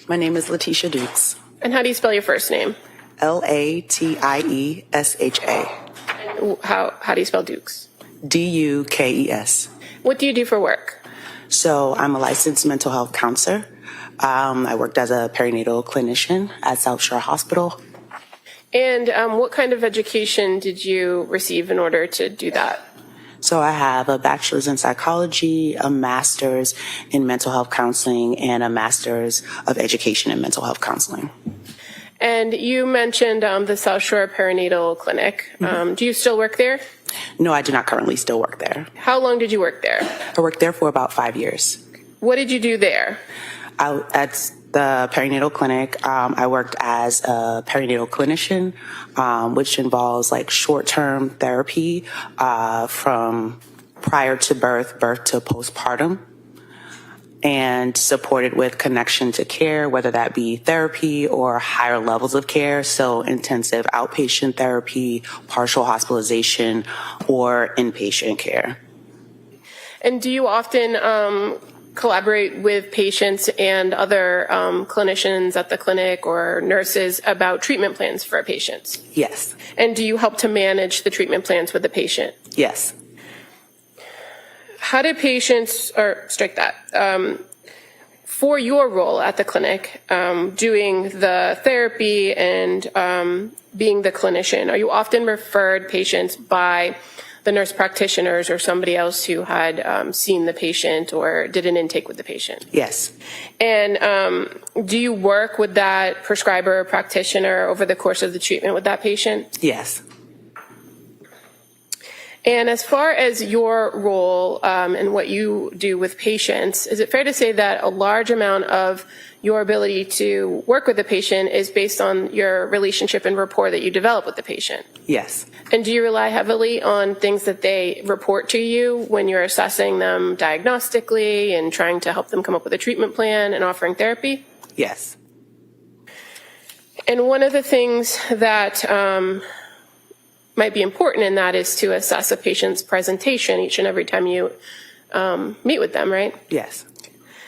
My name is Letitia Dukes. And how do you spell your first name? Latiesha. And how do you spell Dukes? Dukes. What do you do for work? So I'm a licensed mental health counselor. I worked as a perinatal clinician at South Shore Hospital. And what kind of education did you receive in order to do that? So I have a bachelor's in psychology, a master's in mental health counseling, and a master's of education in mental health counseling. And you mentioned the South Shore Perinatal Clinic. Do you still work there? No, I do not currently still work there. How long did you work there? I worked there for about 5 years. What did you do there? At the perinatal clinic, I worked as a perinatal clinician, which involves like short-term therapy from prior to birth to postpartum, and supported with connection to care, whether that be therapy or higher levels of care, so intensive outpatient therapy, partial hospitalization, or inpatient care. And do you often collaborate with patients and other clinicians at the clinic or nurses about treatment plans for patients? Yes. And do you help to manage the treatment plans with the patient? Yes. How do patients, or strike that, for your role at the clinic, doing the therapy and being the clinician, are you often referred patients by the nurse practitioners or somebody else who had seen the patient or did an intake with the patient? Yes. And do you work with that prescriber or practitioner over the course of the treatment with that patient? Yes. And as far as your role and what you do with patients, is it fair to say that a large amount of your ability to work with the patient is based on your relationship and rapport that you develop with the patient? Yes. And do you rely heavily on things that they report to you when you're assessing them diagnostically and trying to help them come up with a treatment plan and offering therapy? Yes. And one of the things that might be important in that is to assess a patient's presentation each and every time you meet with them, right? Yes.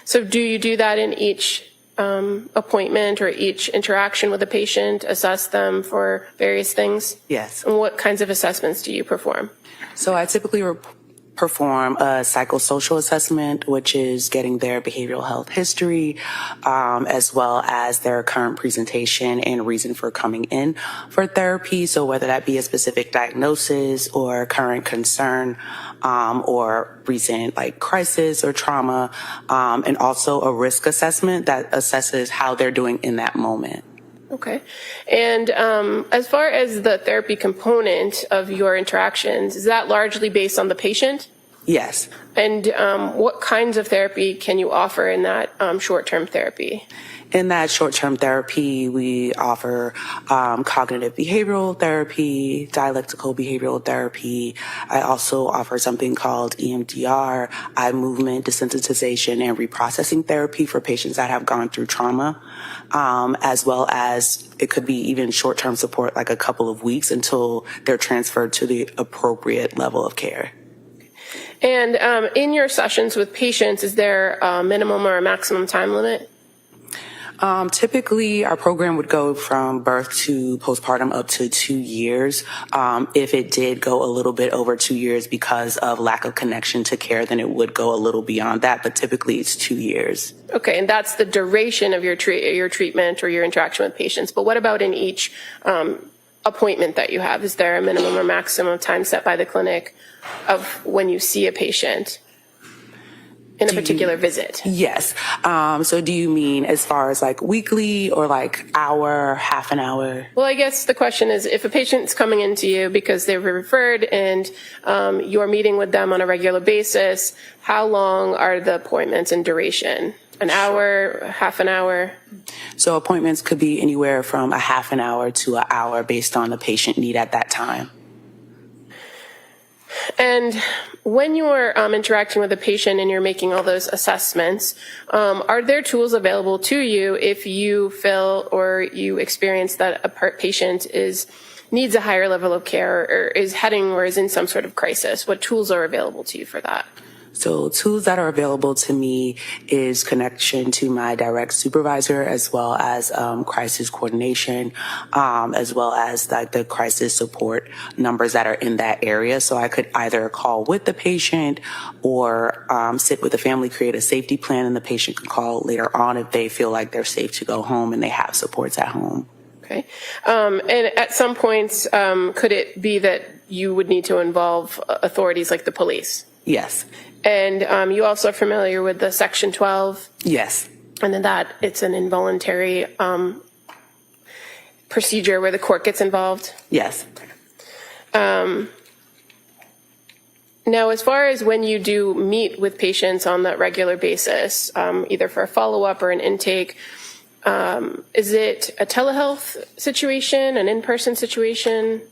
So do you do that in each appointment or each interaction with a patient, assess them for various things? Yes. And what kinds of assessments do you perform? So I typically perform a psychosocial assessment, which is getting their behavioral health history, as well as their current presentation and reason for coming in for therapy. So whether that be a specific diagnosis or current concern, or recent like crisis or trauma, and also a risk assessment that assesses how they're doing in that moment. Okay. And as far as the therapy component of your interactions, is that largely based on the patient? Yes. And what kinds of therapy can you offer in that short-term therapy? In that short-term therapy, we offer cognitive behavioral therapy, dialectical behavioral therapy. I also offer something called EMDR, eye movement desensitization, and reprocessing therapy for patients that have gone through trauma, as well as it could be even short-term support, like a couple of weeks until they're transferred to the appropriate level of care. And in your sessions with patients, is there a minimum or a maximum time limit? Typically, our program would go from birth to postpartum up to 2 years. If it did go a little bit over 2 years because of lack of connection to care, then it would go a little beyond that, but typically it's 2 years. Okay, and that's the duration of your treatment or your interaction with patients. But what about in each appointment that you have? Is there a minimum or maximum time set by the clinic of when you see a patient in a particular visit? Yes. So do you mean as far as like weekly or like hour, half an hour? Well, I guess the question is, if a patient's coming into you because they were referred and you're meeting with them on a regular basis, how long are the appointments in duration? An hour, half an hour? So appointments could be anywhere from a half an hour to an hour based on the patient need at that time. And when you're interacting with a patient and you're making all those assessments, are there tools available to you if you feel or you experience that a patient needs a higher level of care or is heading or is in some sort of crisis? What tools are available to you for that? So tools that are available to me is connection to my direct supervisor, as well as crisis coordination, as well as like the crisis support numbers that are in that area. So I could either call with the patient or sit with the family, create a safety plan, and the patient can call later on if they feel like they're safe to go home and they have supports at home. Okay. And at some points, could it be that you would need to involve authorities like the police? Yes. And you also are familiar with the Section 12? Yes. And then that it's an involuntary procedure where the court gets involved? Yes. Now, as far as when you do meet with patients on that regular basis, either for a follow-up or an intake, is it a telehealth situation, an in-person situation?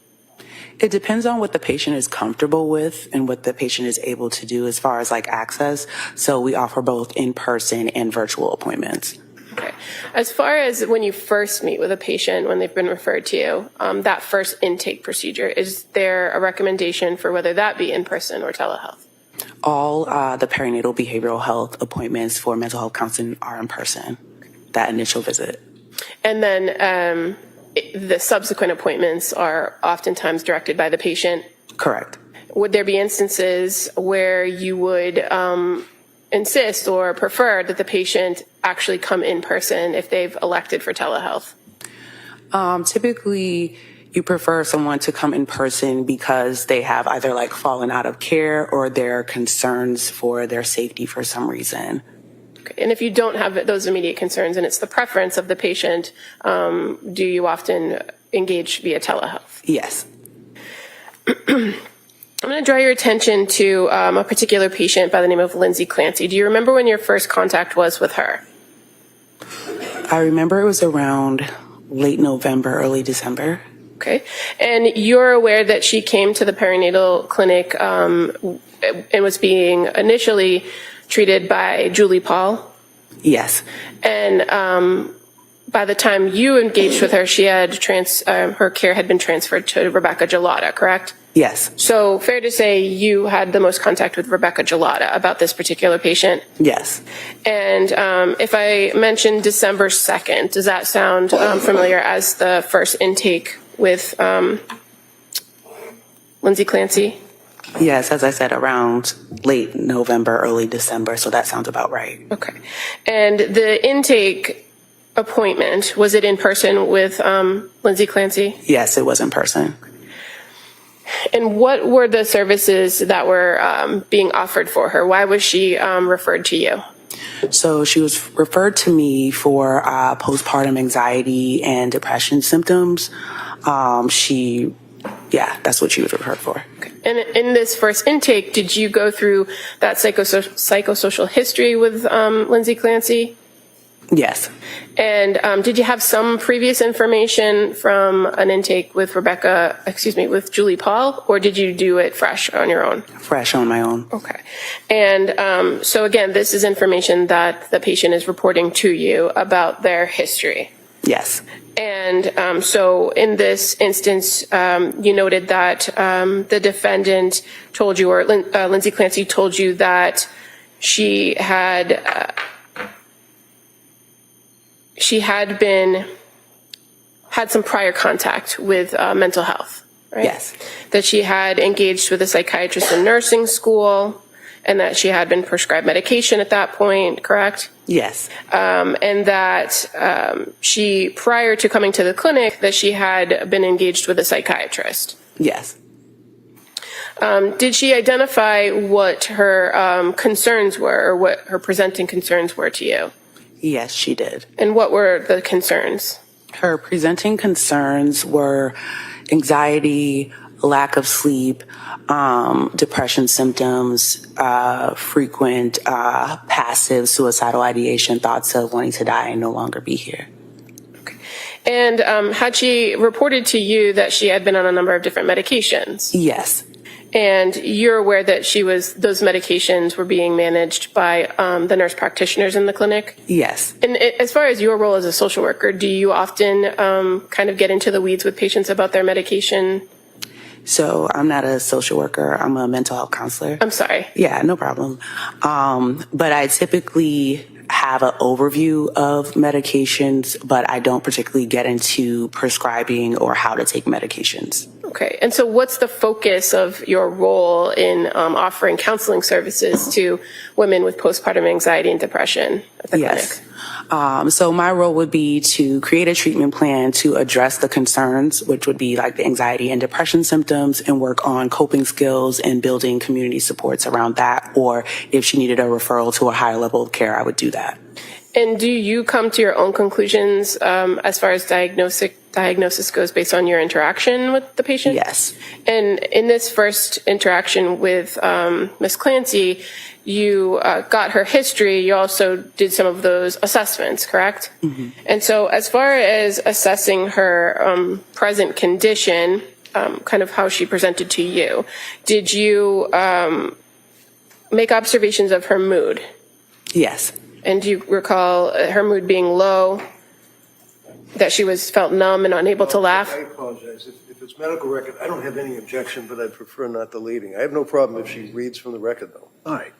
It depends on what the patient is comfortable with and what the patient is able to do as far as like access. So we offer both in-person and virtual appointments. Okay. As far as when you first meet with a patient, when they've been referred to you, that first intake procedure, is there a recommendation for whether that be in-person or telehealth? All the perinatal behavioral health appointments for mental health counseling are in person, that initial visit. And then the subsequent appointments are oftentimes directed by the patient? Correct. Would there be instances where you would insist or prefer that the patient actually come in person if they've elected for telehealth? Typically, you prefer someone to come in person because they have either like fallen out of care or there are concerns for their safety for some reason. And if you don't have those immediate concerns and it's the preference of the patient, do you often engage via telehealth? Yes. I'm going to draw your attention to a particular patient by the name of Lindsay Clancy. Do you remember when your first contact was with her? I remember it was around late November, early December. Okay. And you're aware that she came to the perinatal clinic and was being initially treated by Julie Paul? Yes. And by the time you engaged with her, she had her care had been transferred to Rebecca Gelada, correct? Yes. So fair to say you had the most contact with Rebecca Gelada about this particular patient? Yes. And if I mention December 2nd, does that sound familiar as the first intake with Lindsay Clancy? Yes, as I said, around late November, early December, so that sounds about right. Okay. And the intake appointment, was it in person with Lindsay Clancy? Yes, it was in person. And what were the services that were being offered for her? Why was she referred to you? So she was referred to me for postpartum anxiety and depression symptoms. That's what she was referred for. Okay. And in this first intake, did you go through that psychosocial history with Lindsay Clancy? Yes. And did you have some previous information from an intake with with Julie Paul, or did you do it fresh on your own? Fresh on my own. Okay. And so again, this is information that the patient is reporting to you about their history. Yes. And so in this instance, you noted that the defendant told you, or Lindsay Clancy told you, that she had some prior contact with mental health, right? Yes. That she had engaged with a psychiatrist in nursing school, and that she had been prescribed medication at that point, correct? Yes. And that she, prior to coming to the clinic, that she had been engaged with a psychiatrist. Yes. Did she identify what her concerns were, or what her presenting concerns were to you? Yes, she did. And what were the concerns? Her presenting concerns were anxiety, lack of sleep, depression symptoms, frequent passive suicidal ideation, thoughts of wanting to die and no longer be here. Okay. And had she reported to you that she had been on a number of different medications? Yes. And you're aware that those medications were being managed by the nurse practitioners in the clinic? Yes. And as far as your role as a social worker, do you often kind of get into the weeds with patients about their medication? So I'm not a social worker. I'm a mental health counselor. I'm sorry. Yeah, no problem. But I typically have an overview of medications, but I don't particularly get into prescribing or how to take medications. Okay. And so what's the focus of your role in offering counseling services to women with postpartum anxiety and depression at the clinic? So my role would be to create a treatment plan to address the concerns, which would be like the anxiety and depression symptoms, and work on coping skills and building community supports around that. Or if she needed a referral to a higher level of care, I would do that. And do you come to your own conclusions as far as diagnosis goes based on your interaction with the patient? Yes. And in this first interaction with Ms. Clancy, you got her history. You also did some of those assessments, correct? Mm-hmm. And so as far as assessing her present condition, kind of how she presented to you, did you make observations of her mood? Yes. And do you recall her mood being low, that she felt numb and unable to laugh? I apologize. If it's medical record, I don't have any objection, but I'd prefer not deleting. I have no problem if she reads from the record, though. All right.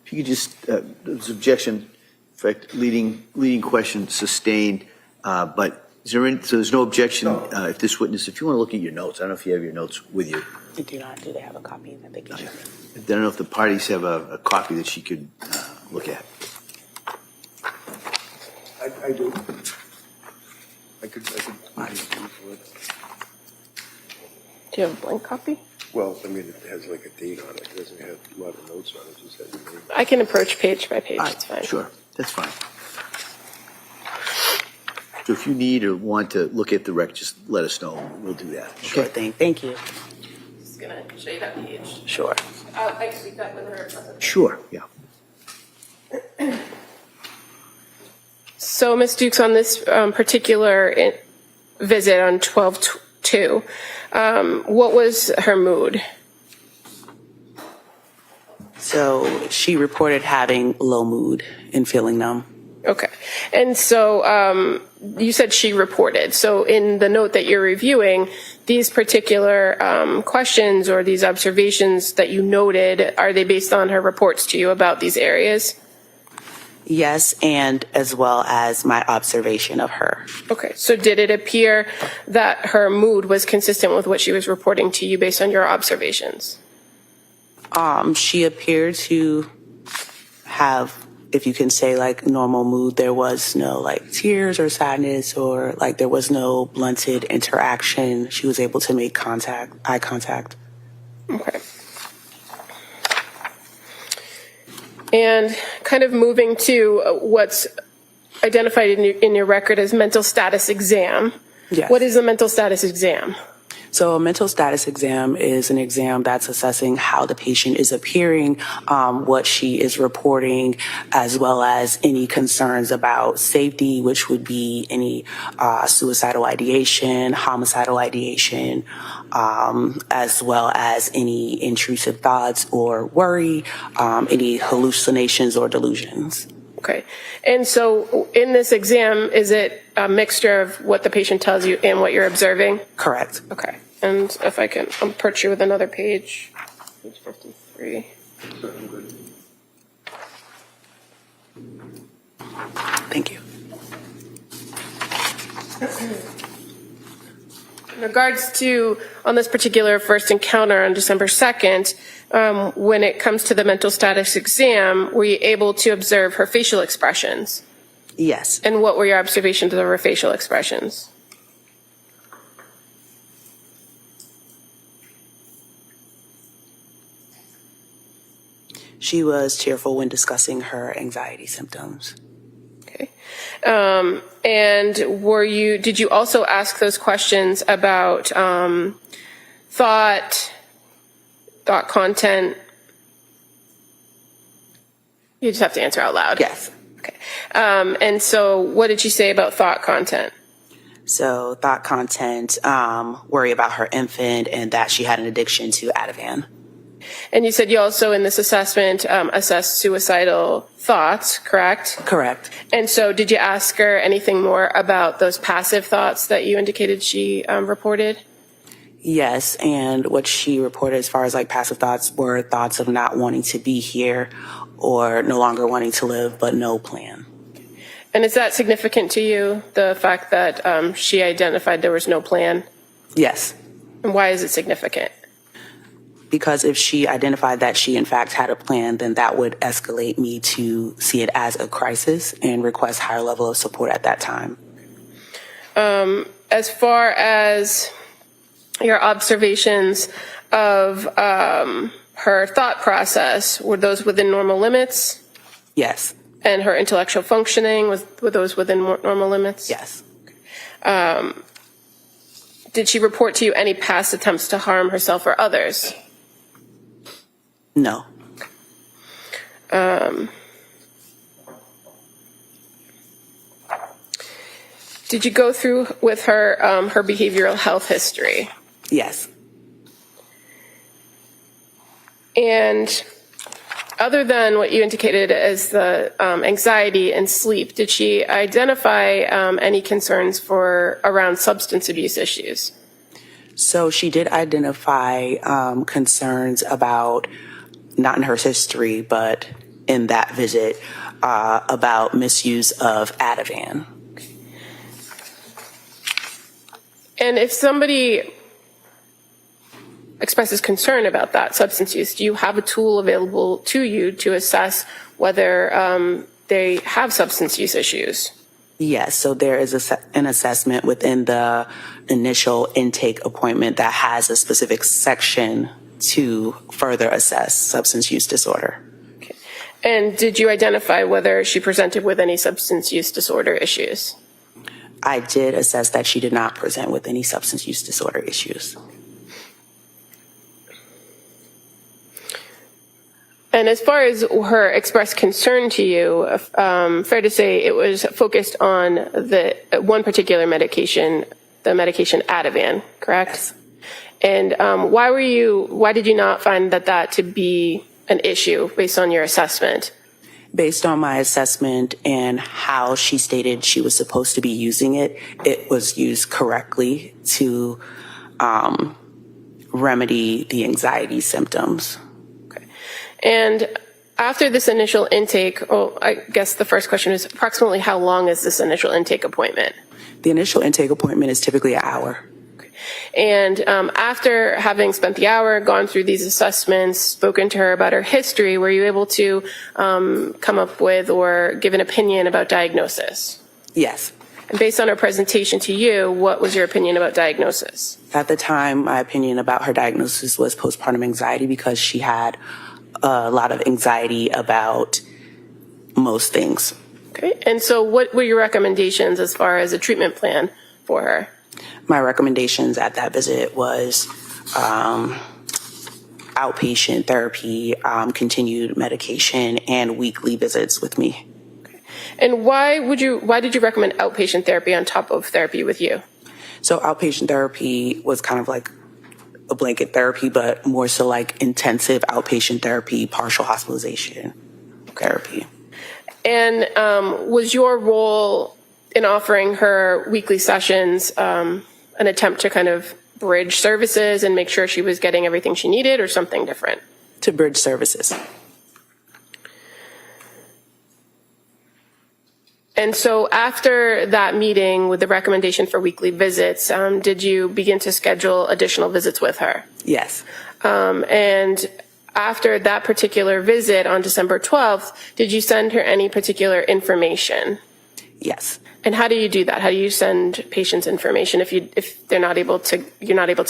If you could just, there's objection, in fact, leading question sustained, but is there any, so there's no objection if this witness, if you want to look at your notes, I don't know if you have your notes with you. I do not. Do they have a copy that they can share? I don't know if the parties have a copy that she could look at. I do. I could. Do you have a blank copy? Well, I mean, it has like a date on it. It doesn't have a lot of notes on it. It just has a name. I can approach page by page. Right, It's fine. sure, that's fine. So if you need or want to look at the rec, just let us know. We'll do that. Sure thing. Thank you. Just gonna show you that page. Sure. I can speak that with her. Sure, yeah. So, Ms. Dukes, on this particular visit on 12/2, what was her mood? So she reported having low mood and feeling numb. Okay. And so you said she reported. So in the note that you're reviewing, these particular questions or these observations that you noted, are they based on her reports to you about these areas? Yes, and as well as my observation of her. Okay. So did it appear that her mood was consistent with what she was reporting to you based on your observations? She appeared to have, if you can say, like normal mood. There was no like tears or sadness, or like there was no blunted interaction. She was able to make eye contact. Okay. And kind of moving to what's identified in your record as mental status exam. Yes. What is a mental status exam? So a mental status exam is an exam that's assessing how the patient is appearing, what she is reporting, as well as any concerns about safety, which would be any suicidal ideation, homicidal ideation, as well as any intrusive thoughts or worry, any hallucinations or delusions. Okay. And so in this exam, is it a mixture of what the patient tells you and what you're observing? Correct. Okay. And if I can approach you with another page, page 53. Thank you. In regards to, on this particular first encounter on December 2nd, when it comes to the mental status exam, were you able to observe her facial expressions? Yes. And what were your observations of her facial expressions? She was cheerful when discussing her anxiety symptoms. Okay. And did you also ask those questions about thought content? You just have to answer out loud. Yes. Okay. And so what did she say about thought content? So thought content, worry about her infant and that she had an addiction to Ativan. And you said you also, in this assessment, assessed suicidal thoughts, correct? Correct. And so did you ask her anything more about those passive thoughts that you indicated she reported? Yes, and what she reported as far as like passive thoughts were thoughts of not wanting to be here or no longer wanting to live, but no plan. And is that significant to you, the fact that she identified there was no plan? Yes, And why is it significant? because if she identified that she in fact had a plan, then that would escalate me to see it as a crisis and request higher level of support at that time. As far as your observations of her thought process, were those within normal limits? Yes, And her intellectual functioning, were those within normal limits? yes, Did she report to you any past attempts to harm herself or others? no, Did you go through with her her behavioral health history? yes. And other than what you indicated as the anxiety and sleep, did she identify any concerns around substance abuse issues? So she did identify concerns about, not in her history, but in that visit, about misuse of Ativan. And if somebody expresses concern about that substance use, do you have a tool available to you to assess whether they have substance use issues? Yes, so there is an assessment within the initial intake appointment that has a specific section to further assess substance use disorder. Okay. And did you identify whether she presented with any substance use disorder issues? I did assess that she did not present with any substance use disorder issues. And as far as her expressed concern to you, fair to say it was focused on the one particular medication, the medication Ativan, correct? Yes. And why did you not find that to be an issue based on your assessment? Based on my assessment and how she stated she was supposed to be using it, it was used correctly to remedy the anxiety symptoms. And after this initial intake, I guess the first question is approximately how long is this initial intake appointment? The initial intake appointment is typically an hour. And after having spent the hour, gone through these assessments, spoken to her about her history, were you able to come up with or give an opinion about diagnosis? Yes. And based on her presentation to you, what was your opinion about diagnosis? At the time, my opinion about her diagnosis was postpartum anxiety because she had a lot of anxiety about most things. Okay. And so what were your recommendations as far as a treatment plan for her? My recommendations at that visit was outpatient therapy, continued medication, and weekly visits with me. And why did you recommend outpatient therapy on top of therapy with you? So outpatient therapy was kind of like a blanket therapy, but more so like intensive outpatient therapy, partial hospitalization therapy. And was your role in offering her weekly sessions an attempt to kind of bridge services and make sure she was getting everything she needed, or something different? To bridge services. And so after that meeting with the recommendation for weekly visits, did you begin to schedule additional visits with her? Yes. And after that particular visit on December 12th, did you send her any particular information? Yes. And how do you do that? How do you send patients information if you're not able to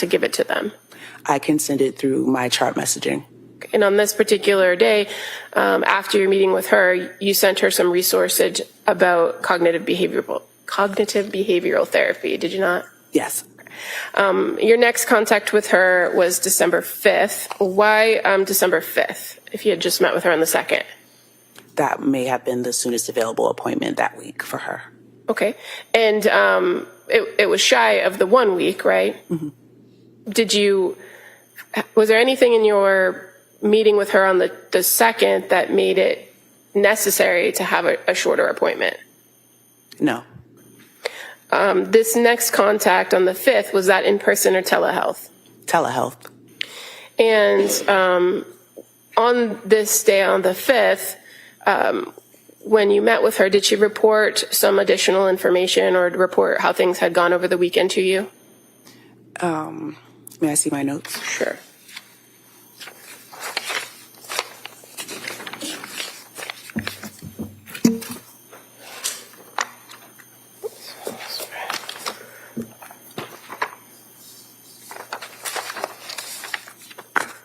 give it to them? I can send it through my chart messaging. And on this particular day, after your meeting with her, you sent her some resources about cognitive behavioral therapy, did you not? Yes. Your next contact with her was December 5th. Why December 5th, if you had just met with her on the 2nd? That may have been the soonest available appointment that week for her. Okay. And it was shy of the 1 week, right? Mm-hmm. Was there anything in your meeting with her on the 2nd that made it necessary to have a shorter appointment? No. This next contact on the 5th, was that in person or telehealth? Telehealth. And on this day, on the 5th, when you met with her, did she report some additional information or report how things had gone over the weekend to you? May I see my notes? Sure.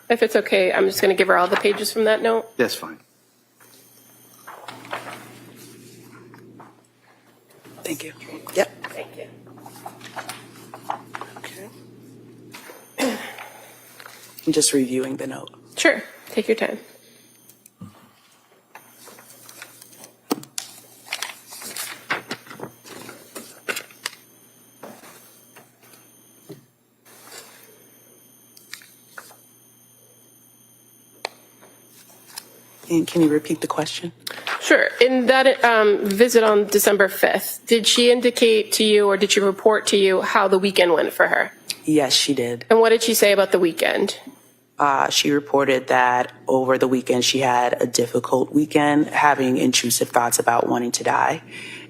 If it's okay, I'm just going to give her all the pages from that note. That's fine. Thank you. Yep. Thank you. Okay. I'm just reviewing the note. Sure. Take your time. And can you repeat the question? Sure. In that visit on December 5th, did she indicate to you or did she report to you how the weekend went for her? Yes, she did. And what did she say about the weekend? She reported that over the weekend she had a difficult weekend, having intrusive thoughts about wanting to die,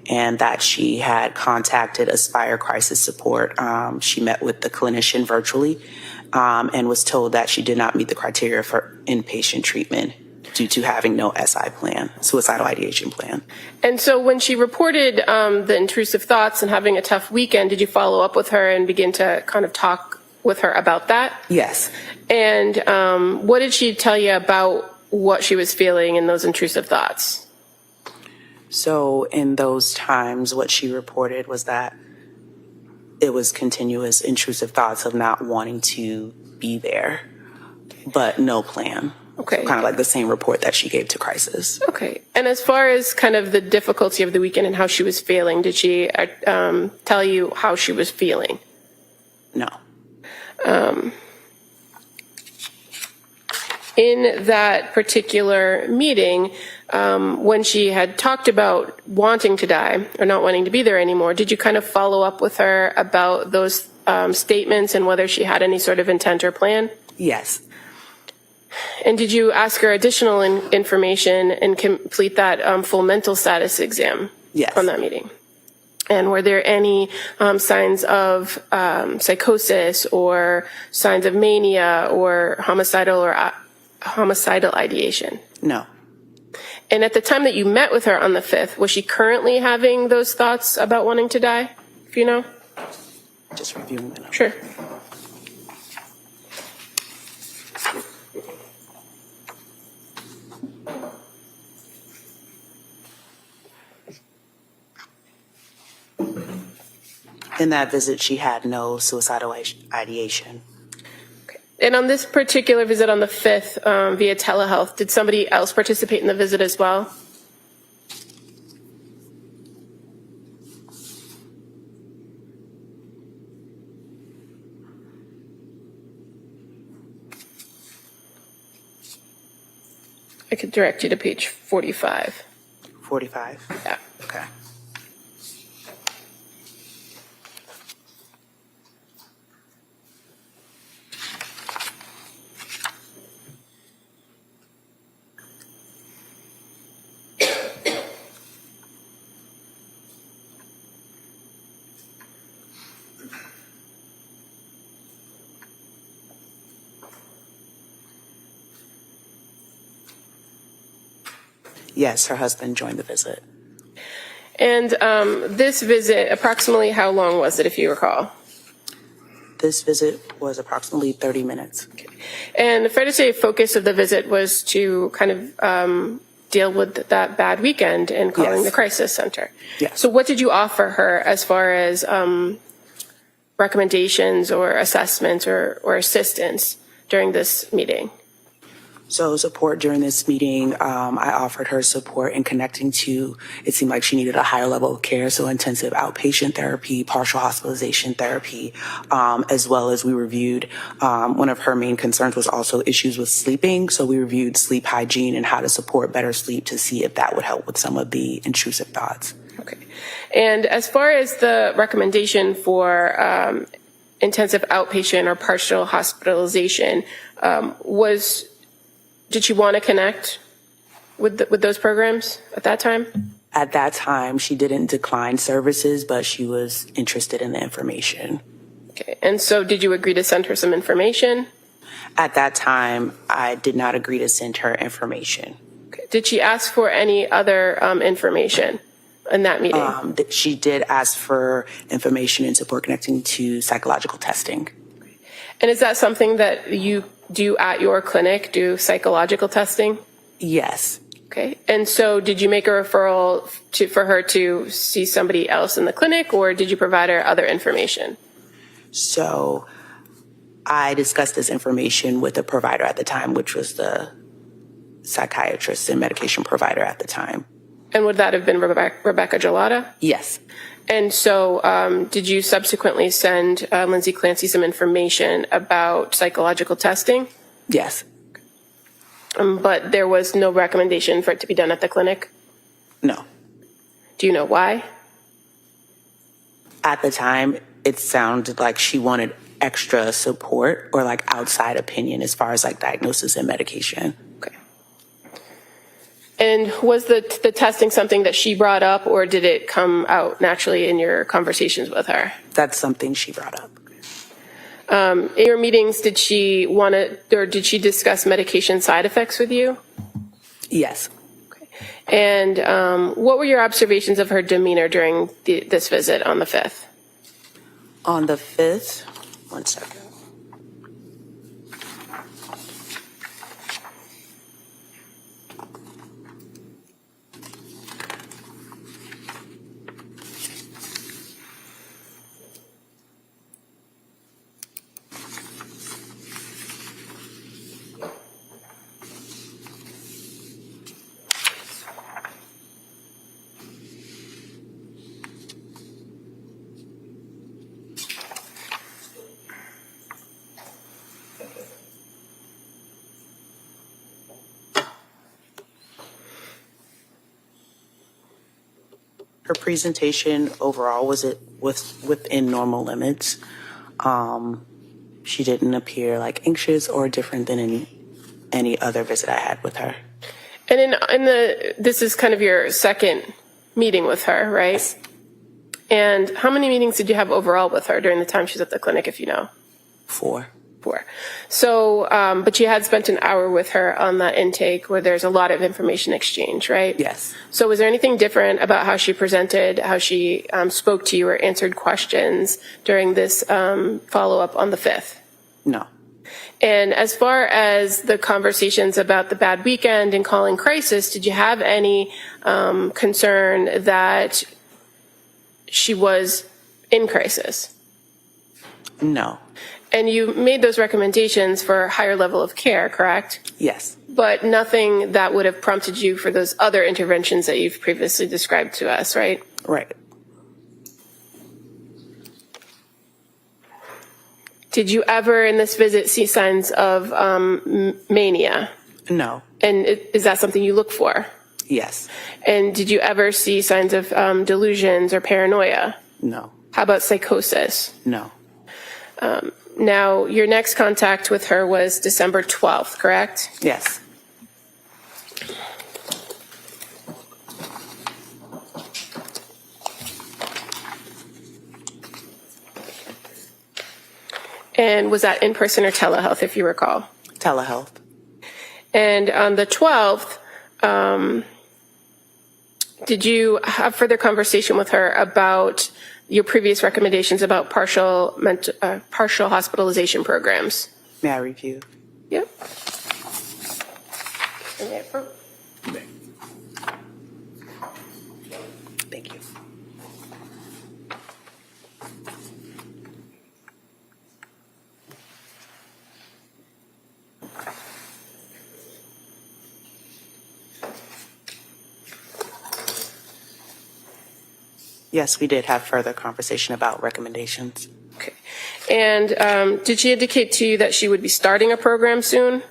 and that she had contacted Aspire Crisis Support. She met with the clinician virtually and was told that she did not meet the criteria for inpatient treatment due to having no SI plan, suicidal ideation plan. And so when she reported the intrusive thoughts and having a tough weekend, did you follow up with her and begin to kind of talk with her about that? Yes. And what did she tell you about what she was feeling in those intrusive thoughts? So in those times, what she reported was that it was continuous intrusive thoughts of not wanting to be there, but no plan. Okay. Kind of like the same report that she gave to crisis. Okay. And as far as kind of the difficulty of the weekend and how she was feeling, did she tell you how she was feeling? No. In that particular meeting, when she had talked about wanting to die or not wanting to be there anymore, did you kind of follow up with her about those statements and whether she had any sort of intent or plan? Yes. And did you ask her additional information and complete that full mental status exam? Yes. From that meeting? And were there any signs of psychosis or signs of mania or homicidal ideation? No. And at the time that you met with her on the 5th, was she currently having those thoughts about wanting to die? If you know? Just reviewing the note. Sure. In that visit, she had no suicidal ideation. Okay. And on this particular visit on the 5th via telehealth, did somebody else participate in the visit as well? I could direct you to page 45. 45? Yeah. Okay. Yes, her husband joined the visit. And this visit, approximately how long was it, if you recall? This visit was approximately 30 minutes. Okay. And fair to say, focus of the visit was to kind of deal with that bad weekend and calling Yes. the crisis center. Yes. So what did you offer her as far as recommendations or assessments or assistance during this meeting? So support during this meeting, I offered her support in connecting to, it seemed like she needed a higher level of care, so intensive outpatient therapy, partial hospitalization therapy, as well as we reviewed, one of her main concerns was also issues with sleeping, so we reviewed sleep hygiene and how to support better sleep to see if that would help with some of the intrusive thoughts. Okay. And as far as the recommendation for intensive outpatient or partial hospitalization, did she want to connect with those programs at that time? At that time, she didn't decline services, but she was interested in the information. Okay, and so did you agree to send her some information? At that time, I did not agree to send her information. Okay. Did she ask for any other information in that meeting? She did ask for information and support connecting to psychological testing. And is that something that you do at your clinic, do psychological testing? Yes. Okay. And so did you make a referral for her to see somebody else in the clinic, or did you provide her other information? So I discussed this information with the provider at the time, which was the psychiatrist and medication provider at the time. And would that have been Rebecca Gelada? Yes. And so did you subsequently send Lindsay Clancy some information about psychological testing? Yes. But there was no recommendation for it to be done at the clinic? No. Do you know why? At the time, it sounded like she wanted extra support or like outside opinion as far as like diagnosis and medication. Okay. And was the testing something that she brought up, or did it come out naturally in your conversations with her? That's something she brought up. In your meetings, did she did she discuss medication side effects with you? Yes. Okay. And what were your observations of her demeanor during this visit on the 5th? On the 5th, one second. Her presentation overall was within normal limits. She didn't appear like anxious or different than any other visit I had with her. And this is kind of your second meeting with her, right? Yes. And how many meetings did you have overall with her during the time she was at the clinic, if you know? 4. So, but you had spent an hour with her on that intake where there's a lot of information exchange, right? Yes. So was there anything different about how she presented, how she spoke to you or answered questions during this follow-up on the 5th? No. And as far as the conversations about the bad weekend and calling crisis, did you have any concern that she was in crisis? No. And you made those recommendations for a higher level of care, correct? Yes. But nothing that would have prompted you for those other interventions that you've previously described to us, right? Right. Did you ever in this visit see signs of mania? No. And is that something you look for? Yes. And did you ever see signs of delusions or paranoia? No. How about psychosis? No. Now, your next contact with her was December 12th, correct? Yes. And was that in person or telehealth, if you recall? Telehealth. And on the 12th, did you have further conversation with her about your previous recommendations about partial hospitalization programs? May I review? Yep. Thank you. Yes, we did have further conversation about recommendations. Okay. And did she indicate to you that she would be starting a program soon?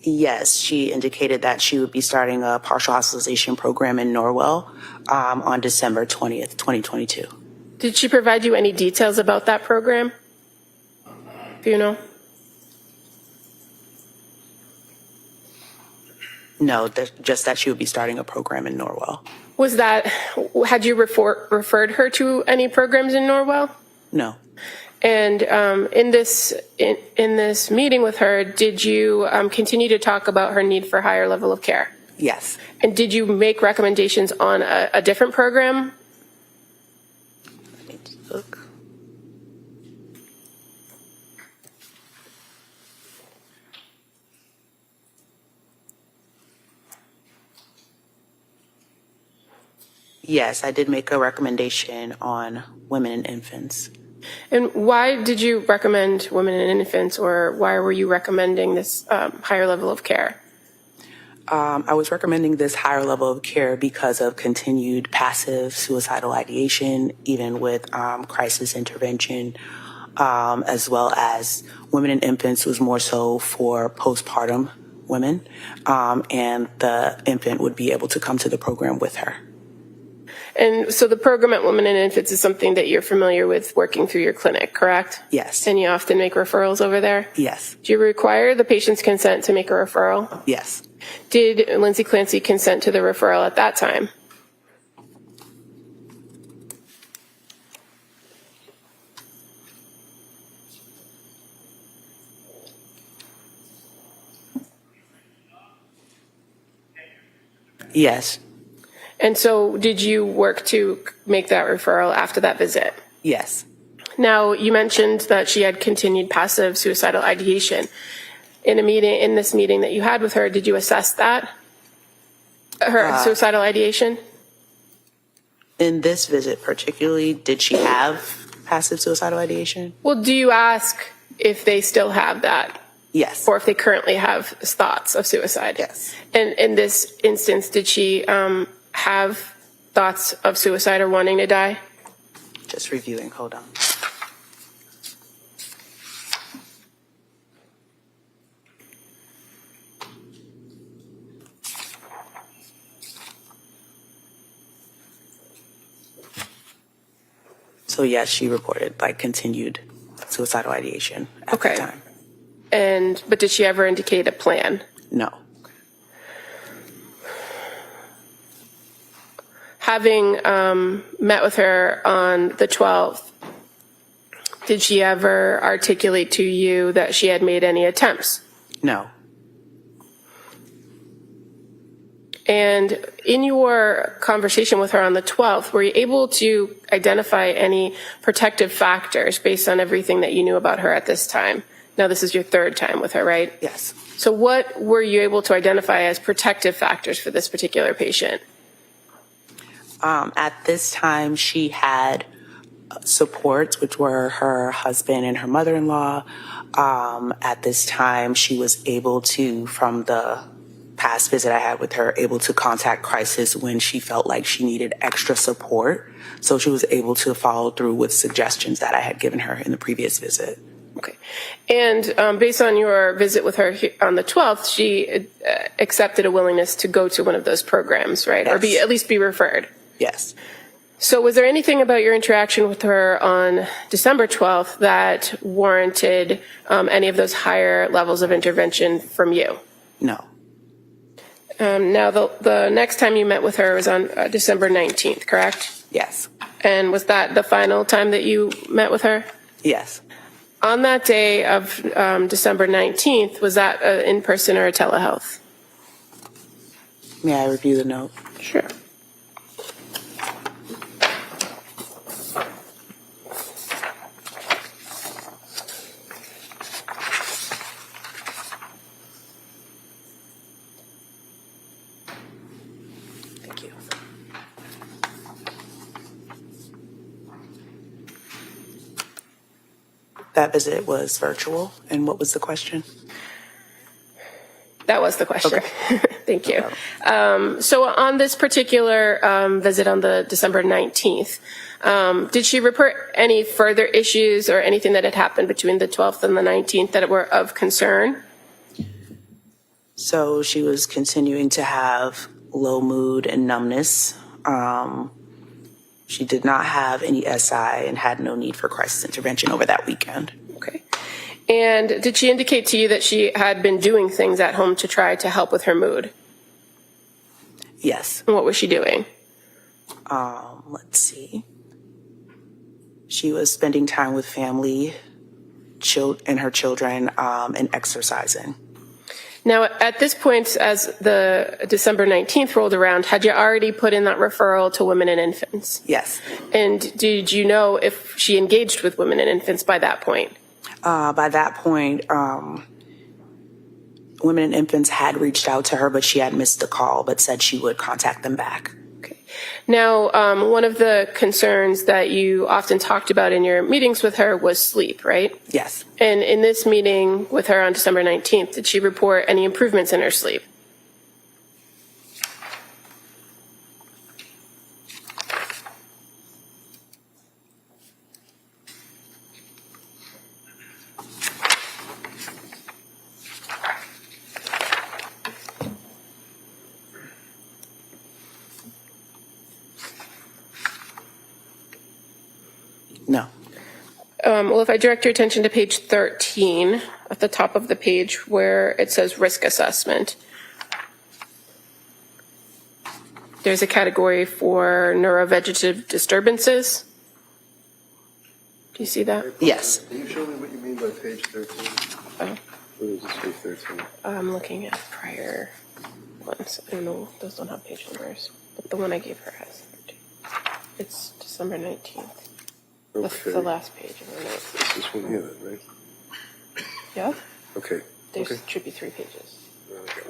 Yes, she indicated that she would be starting a partial hospitalization program in Norwell on December 20th, 2022. Did she provide you any details about that program? Do you know? No, just that she would be starting a program in Norwell. Had you referred her to any programs in Norwell? No. And in this meeting with her, did you continue to talk about her need for higher level of care? Yes. And did you make recommendations on a different program? Let me look. Yes, I did make a recommendation on women and infants. And why did you recommend women and infants, or why were you recommending this higher level of care? I was recommending this higher level of care because of continued passive suicidal ideation, even with crisis intervention, as well as women and infants was more so for postpartum women, and the infant would be able to come to the program with her. And so the program at Women and Infants is something that you're familiar with working through your clinic, correct? Yes. And you often make referrals over there? Yes. Do you require the patient's consent to make a referral? Yes. Did Lindsay Clancy consent to the referral at that time? Yes. And so did you work to make that referral after that visit? Yes. Now, you mentioned that she had continued passive suicidal ideation. In this meeting that you had with her, did you assess that? Her suicidal ideation? In this visit particularly, did she have passive suicidal ideation? Well, do you ask if they still have that? Yes. Or if they currently have thoughts of suicide? Yes. And in this instance, did she have thoughts of suicide or wanting to die? Just reviewing. Hold on. So yes, she reported continued suicidal ideation at the time. But did she ever indicate a plan? No. Having met with her on the 12th, did she ever articulate to you that she had made any attempts? No. And in your conversation with her on the 12th, were you able to identify any protective factors based on everything that you knew about her at this time? Now, this is your third time with her, right? Yes. So what were you able to identify as protective factors for this particular patient? At this time, she had supports, which were her husband and her mother-in-law. At this time, she was able to, from the past visit I had with her, able to contact crisis when she felt like she needed extra support. So she was able to follow through with suggestions that I had given her in the previous visit. Okay. And based on your visit with her on the 12th, she accepted a willingness to go to one of those programs, right? Yes. Or at least be referred. Yes. So was there anything about your interaction with her on December 12th that warranted any of those higher levels of intervention from you? No. Now, the next time you met with her was on December 19th, correct? Yes. And was that the final time that you met with her? Yes. On that day of December 19th, was that in person or a telehealth? May I review the note? Sure. Thank you. That visit was virtual, and what was the question? That was the question. Okay. Thank you. So on this particular visit on the December 19th, did she report any further issues or anything that had happened between the 12th and the 19th that were of concern? So she was continuing to have low mood and numbness. She did not have any SI and had no need for crisis intervention over that weekend. Okay. And did she indicate to you that she had been doing things at home to try to help with her mood? Yes. And what was she doing? Let's see. She was spending time with family, and her children, and exercising. Now, at this point, as the December 19th rolled around, had you already put in that referral to women and infants? Yes. And did you know if she engaged with women and infants by that point? By that point, women and infants had reached out to her, but she had missed the call, but said she would contact them back. Okay. Now, one of the concerns that you often talked about in your meetings with her was sleep, right? Yes. And in this meeting with her on December 19th, did she report any improvements in her sleep? No. Well, if I direct your attention to page 13, at the top of the page where it says risk assessment, there's a category for neurovegetative disturbances. Do you see that? Yes. Can you show me what you mean by page 13? Oh. What is this page 13? I'm looking at prior ones. I don't know, those don't have page numbers, but the one I gave her has 13. It's December 19th. Okay. The last page of the notes. It's this one here then, right? Yeah? Okay. There Okay. should be 3 pages. I got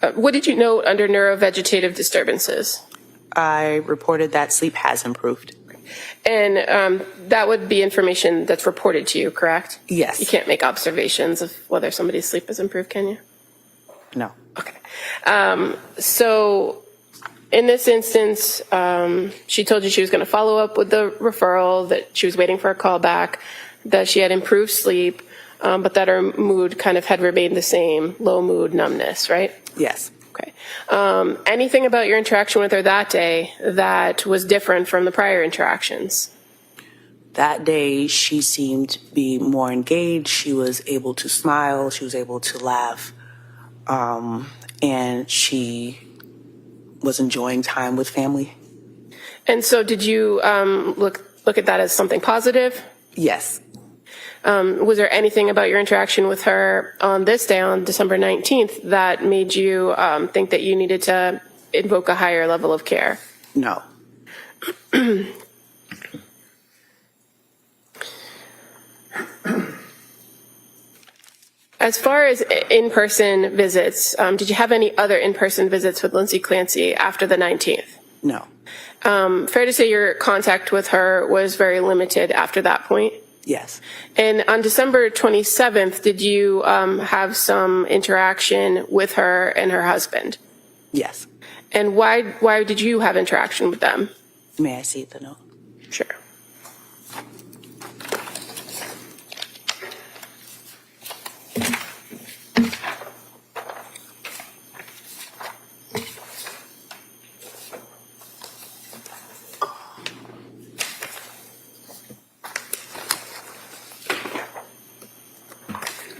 one. What did you note under neurovegetative disturbances? I reported that sleep has improved. And that would be information that's reported to you, correct? Yes. You can't make observations of whether somebody's sleep has improved, can you? No. Okay. So in this instance, she told you she was going to follow up with the referral, that she was waiting for a call back, that she had improved sleep, but that her mood kind of had remained the same, low mood, numbness, right? Yes. Okay. Anything about your interaction with her that day that was different from the prior interactions? That day, she seemed to be more engaged. She was able to smile. She was able to laugh. And she was enjoying time with family. And so did you look at that as something positive? Yes. Was there anything about your interaction with her on this day, on December 19th, that made you think that you needed to invoke a higher level of care? No. As far as in-person visits, did you have any other in-person visits with Lindsay Clancy after the 19th? No. Fair to say your contact with her was very limited after that point? Yes. And on December 27th, did you have some interaction with her and her husband? Yes. And why did you have interaction with them? May I see the note? Sure.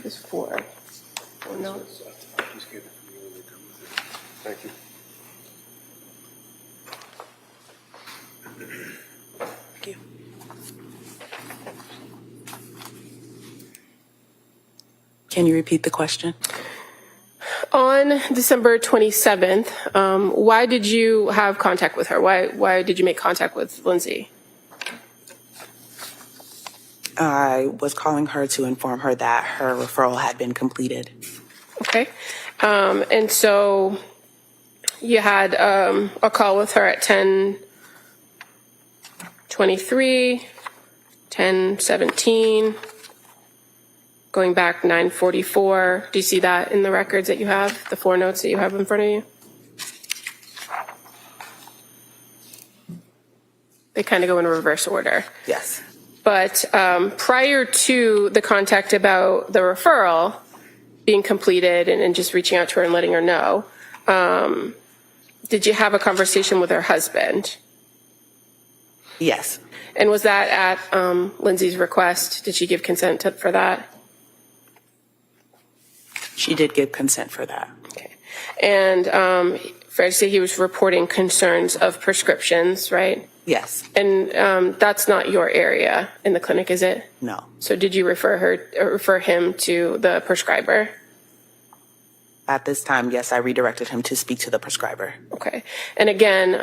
There's 4. Oh, no. Just get it from you when you're done with it. Thank you. Thank you. Can you repeat the question? On December 27th, why did you have contact with her? Why did you make contact with Lindsay? I was calling her to inform her that her referral had been completed. Okay. And so you had a call with her at 10:23, 10:17, going back 9:44. Do you see that in the records that you have, the 4 notes that you have in front of you? They kind of go in reverse order. Yes. But prior to the contact about the referral being completed and just reaching out to her and letting her know, did you have a conversation with her husband? Yes, And was that at Lindsay's request? Did she give consent for that? she did give consent for that. Okay. And fair to say he was reporting concerns of prescriptions, right? Yes, And that's not your area in the clinic, is it? no. So did you refer him to the prescriber? At this time, yes, I redirected him to speak to the prescriber. Okay. And again,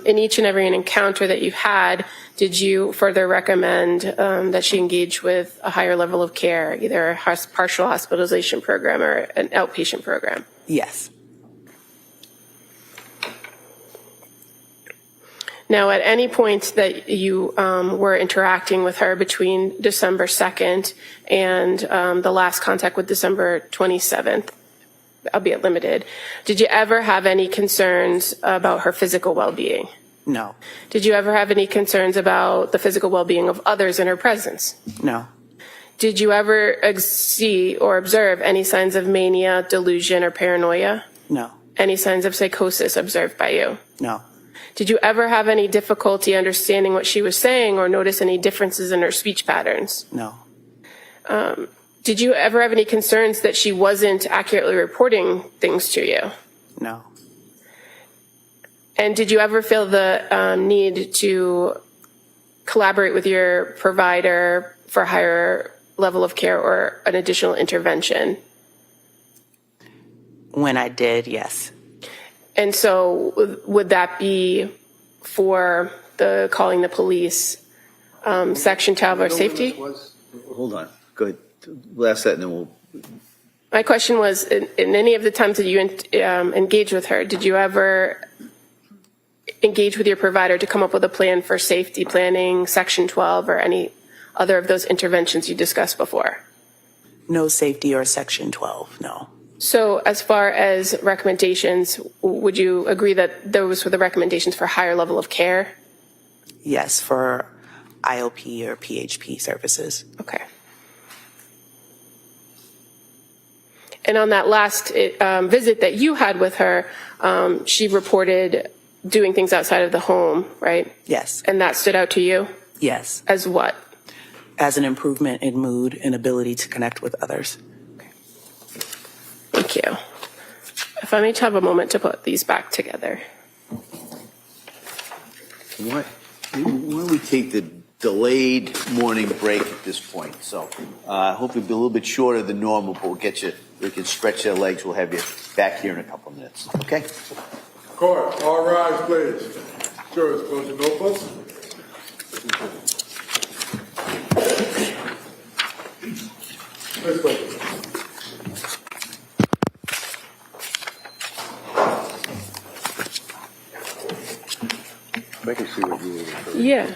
in each and every encounter that you had, did you further recommend that she engage with a higher level of care, either a partial hospitalization program or an outpatient program? Yes, Now, at any point that you were interacting with her between December 2nd and the last contact with December 27th, albeit limited, did you ever have any concerns about her physical well-being? no, Did you ever have any concerns about the physical well-being of others in her presence? no, Did you ever see or observe any signs of mania, delusion, or paranoia? no, Any signs of psychosis observed by you? no, Did you ever have any difficulty understanding what she was saying or notice any differences in her speech patterns? no, Did you ever have any concerns that she wasn't accurately reporting things to you? no, And did you ever feel the need to collaborate with your provider for a higher level of care or an additional intervention? when I did, yes, And so would that be for the calling the police, Section 12 or safety? Hold on, go ahead. We'll ask that and then we'll. My question was, in any of the times that you engaged with her, did you ever engage with your provider to come up with a plan for safety planning, Section 12, or any other of those interventions you discussed before? no safety or Section 12, no, So as far as recommendations, would you agree that those were the recommendations for higher level of care? yes, for IOP or PHP services. Okay. And on that last visit that you had with her, she reported doing things outside of the home, right? Yes, And that stood out to you yes, as what? as an improvement in mood and ability to connect with others. Thank you. If I may have a moment to put these back together. Why don't we take the delayed morning break at this point? So hopefully be a little bit shorter than normal, but we'll get you, we can stretch your legs. We'll have you back here in a couple of minutes. Okay? Court, all rise, please. Jurors, close your notebooks. Let's go. I can see what you were referring to. Yeah.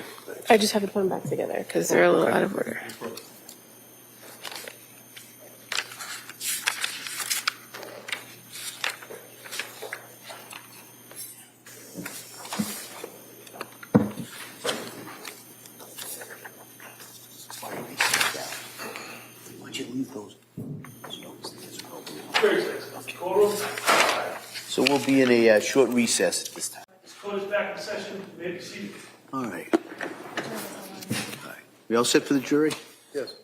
I just have to put them back together because they're a little out of order. Why don't you leave those notes? So we'll be in a short recess at this time. Court is back in session. You may be seated. All right. We all set for the jury? Yes.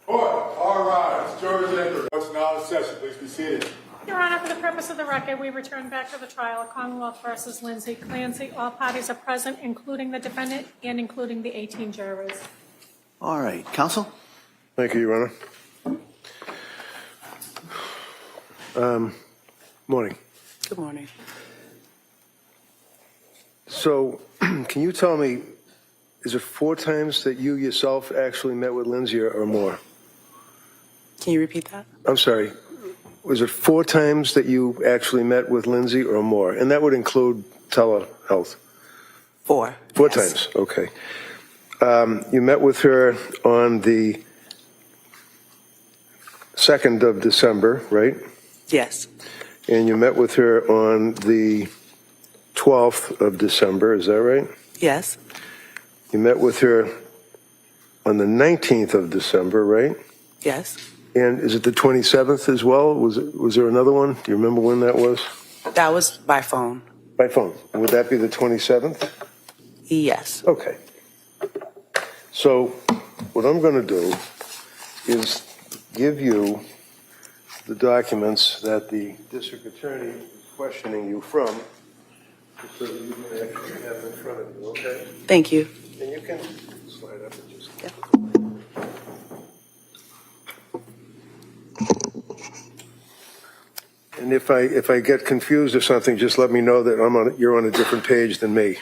Court, all rise. Jurors enter. What's now in session? Please be seated. Your Honor, for the purpose of the record, we return back to the trial of Commonwealth versus Lindsay Clancy. All parties are present, including the defendant and including the 18 jurors. All right. Counsel? Thank you, Your Honor. Morning. Good morning. So, can you tell me, is it 4 times that you yourself actually met with Lindsay or more? Can you repeat that? I'm sorry. Was it 4 times that you actually met with Lindsay or more? And that would include telehealth? 4. 4 Yes. times, okay. You met with her on the 2nd of December, right? Yes. And you met with her on the 12th of December, is that right? Yes. You met with her on the 19th of December, right? Yes. And is it the 27th as well? Was there another one? Do you remember when that was? That was by phone. By phone. Would that be the 27th? Yes. Okay. So what I'm going to do is give you the documents that the district attorney is questioning you from, so that you can actually have them in front of you, okay? Thank you. And you can slide up and just... Yeah. And if I get confused or something, just let me know that you're on a different page than me.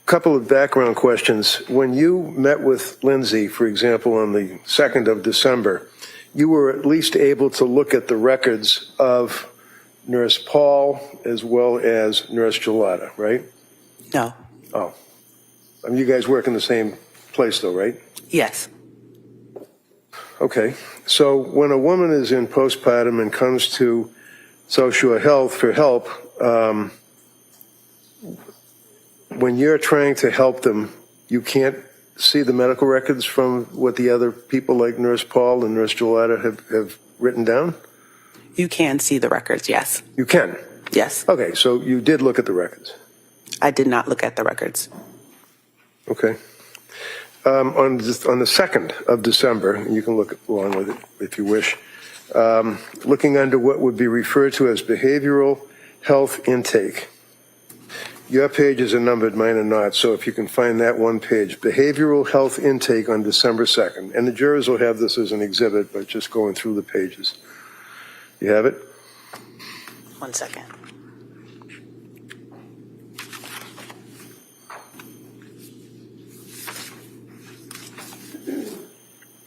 Couple of background questions. When you met with Lindsay, for example, on the 2nd of December, you were at least able to look at the records of Nurse Paul as well as Nurse Gelada, right? No. Oh. I mean, you guys work in the same place, though, right? Yes. Okay. So when a woman is in postpartum and comes to social health for help, when you're trying to help them, you can't see the medical records from what the other people like Nurse Paul and Nurse Gelada have written down? You can see the records, yes. You can? Yes. Okay, so you did look at the records? I did not look at the records. Okay. On the 2nd of December, and you can look along with it if you wish, looking under what would be referred to as behavioral health intake. Your pages are numbered, mine are not, so if you can find that one page, behavioral health intake on December 2nd. And the jurors will have this as an exhibit, but just going through the pages. You have it? 1 second.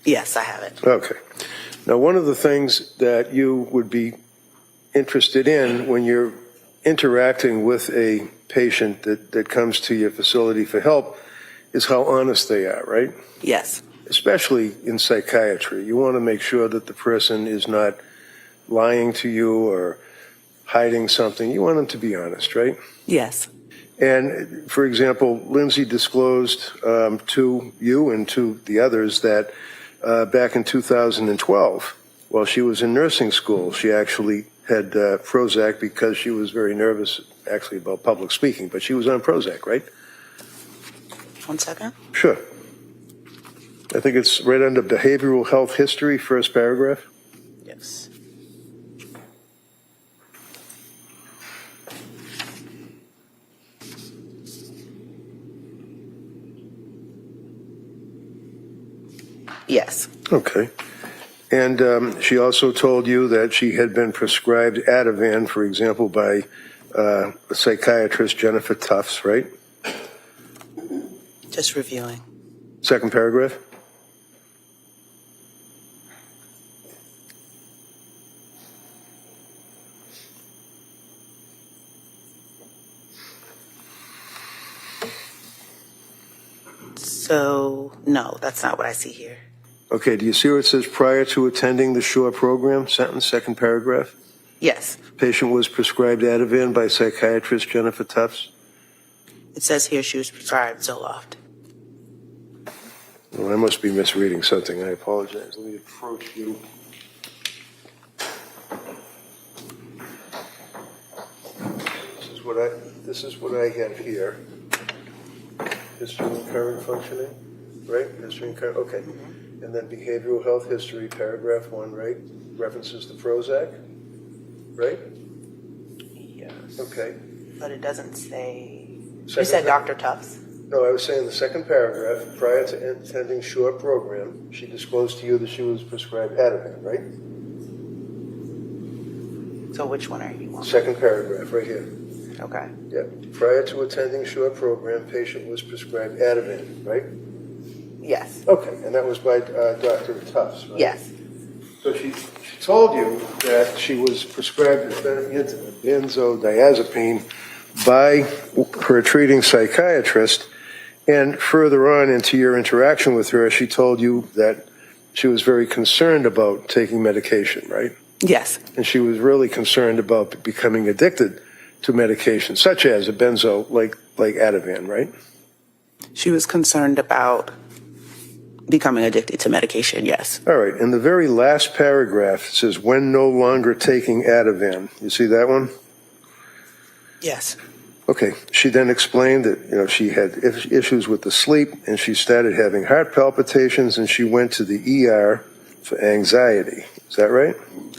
Yes, I have it. Okay. Now, one of the things that you would be interested in when you're interacting with a patient that comes to your facility for help is how honest they are, right? Yes. Especially in psychiatry. You want to make sure that the person is not lying to you or hiding something. You want them to be honest, right? Yes. And, for example, Lindsay disclosed to you and to the others that back in 2012, while she was in nursing school, she actually had Prozac because she was very nervous, actually, about public speaking. But she was on Prozac, right? 1 second. Sure. I think it's right under behavioral health history, first paragraph. Yes. Yes. Okay. And she also told you that she had been prescribed Ativan, for example, by a psychiatrist, Jennifer Tufts, right? Just reviewing. Second paragraph. So, no, that's not what I see here. Okay, do you see where it says prior to attending the SHORE program, sentence, second paragraph? Yes. Patient was prescribed Ativan by psychiatrist Jennifer Tufts? It says here she was prescribed Zoloft. Well, I must be misreading something. I apologize. Let me approach you. This is what I have here. History and current functioning, right? History and current, okay. And then behavioral health history, paragraph 1, right? References to Prozac, right? Yes. Okay. But it doesn't say. Second You said par- Dr. Tufts? No, I was saying the second paragraph, prior to attending SHORE program, she disclosed to you that she was prescribed Ativan, right? So which one are you on? Second paragraph, right here. Okay. Yeah. Prior to attending SHORE program, patient was prescribed Ativan, right? Yes. Okay, and that was by Dr. Tufts, right? Yes. So she told you that she was prescribed benzodiazepine by her treating psychiatrist, and further on into your interaction with her, she told you that she was very concerned about taking medication, right? Yes. And she was really concerned about becoming addicted to medication, such as a benzo, like Ativan, right? She was concerned about becoming addicted to medication, yes. All right, in the very last paragraph, it says, when no longer taking Ativan. You see that one? Yes. Okay, she then explained that, she had issues with the sleep, and she started having heart palpitations, and she went to the ER for anxiety. Is that right?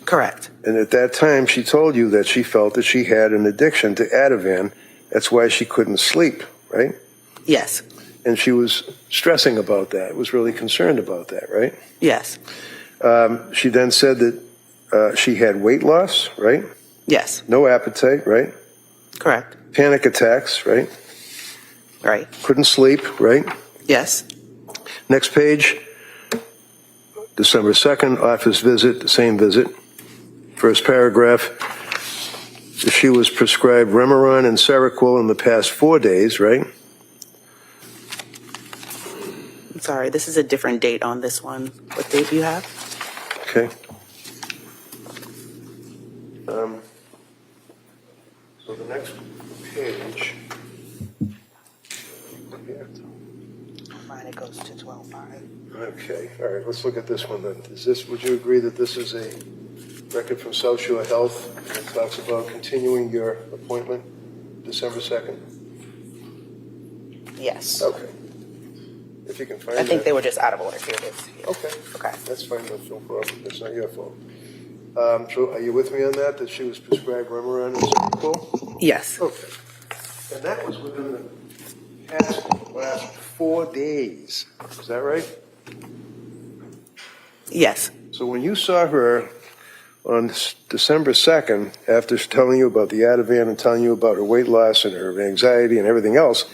Correct. And at that time, she told you that she felt that she had an addiction to Ativan. That's why she couldn't sleep, right? Yes. And she was stressing about that, was really concerned about that, right? Yes. She then said that she had weight loss, right? Yes. No appetite, right? Correct. Panic attacks, right? Right. Couldn't sleep, right? Yes. Next page, December 2nd, office visit, the same visit. First paragraph, she was prescribed Remeron and Seroquel in the past 4 days, right? I'm sorry, this is a different date on this one. What date do you have? Okay. So the next page. Mine, it goes to 12/5. Okay, all right, let's look at this one then. Would you agree that this is a record from South Shore Health that talks about continuing your appointment December 2nd? Yes. Okay. If you can find I think that. they were just out of order. Here it is. Okay. Okay. That's fine, that's no problem. That's not your fault. So are you with me on that she was prescribed Remeron and Seroquel? Yes. Okay. And that was within the last 4 days. Is that right? Yes. So when you saw her on December 2nd, after telling you about the Ativan and telling you about her weight loss and her anxiety and everything else,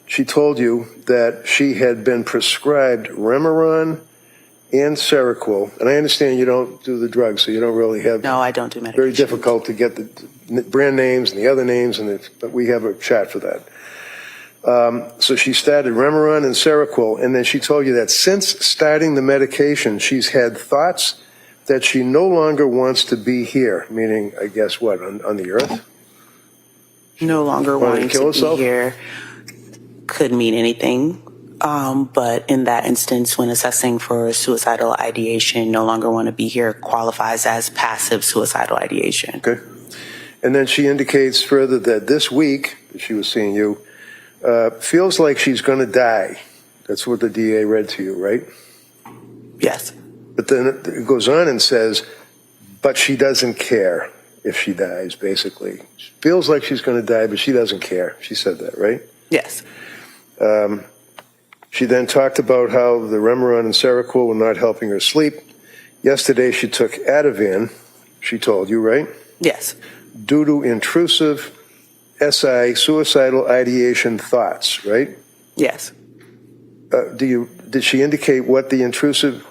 she told you that she had been prescribed Remeron and Seroquel. And I understand you don't do the drugs, so you don't really have... No, I don't do medication. Very difficult to get the brand names and the other names, but we have a chat for that. So she started Remeron and Seroquel, and then she told you that since starting the medication, she's had thoughts that she no longer wants to be here, meaning, I guess, what, on the earth? No longer wanting to be here could mean anything. But in that instance, when assessing for suicidal ideation, no longer want to be here qualifies as passive suicidal ideation. Okay. And then she indicates further that this week, she was seeing you, feels like she's going to die. That's what the DA read to you, right? Yes. But then it goes on and says, but she doesn't care if she dies, basically. She feels like she's going to die, but she doesn't care. She said that, right? Yes. She then talked about how the Remeron and Seroquel were not helping her sleep. Yesterday she took Ativan, she told you, right? Yes. Due to intrusive SI, suicidal ideation thoughts, right? Yes. Did she indicate what the intrusive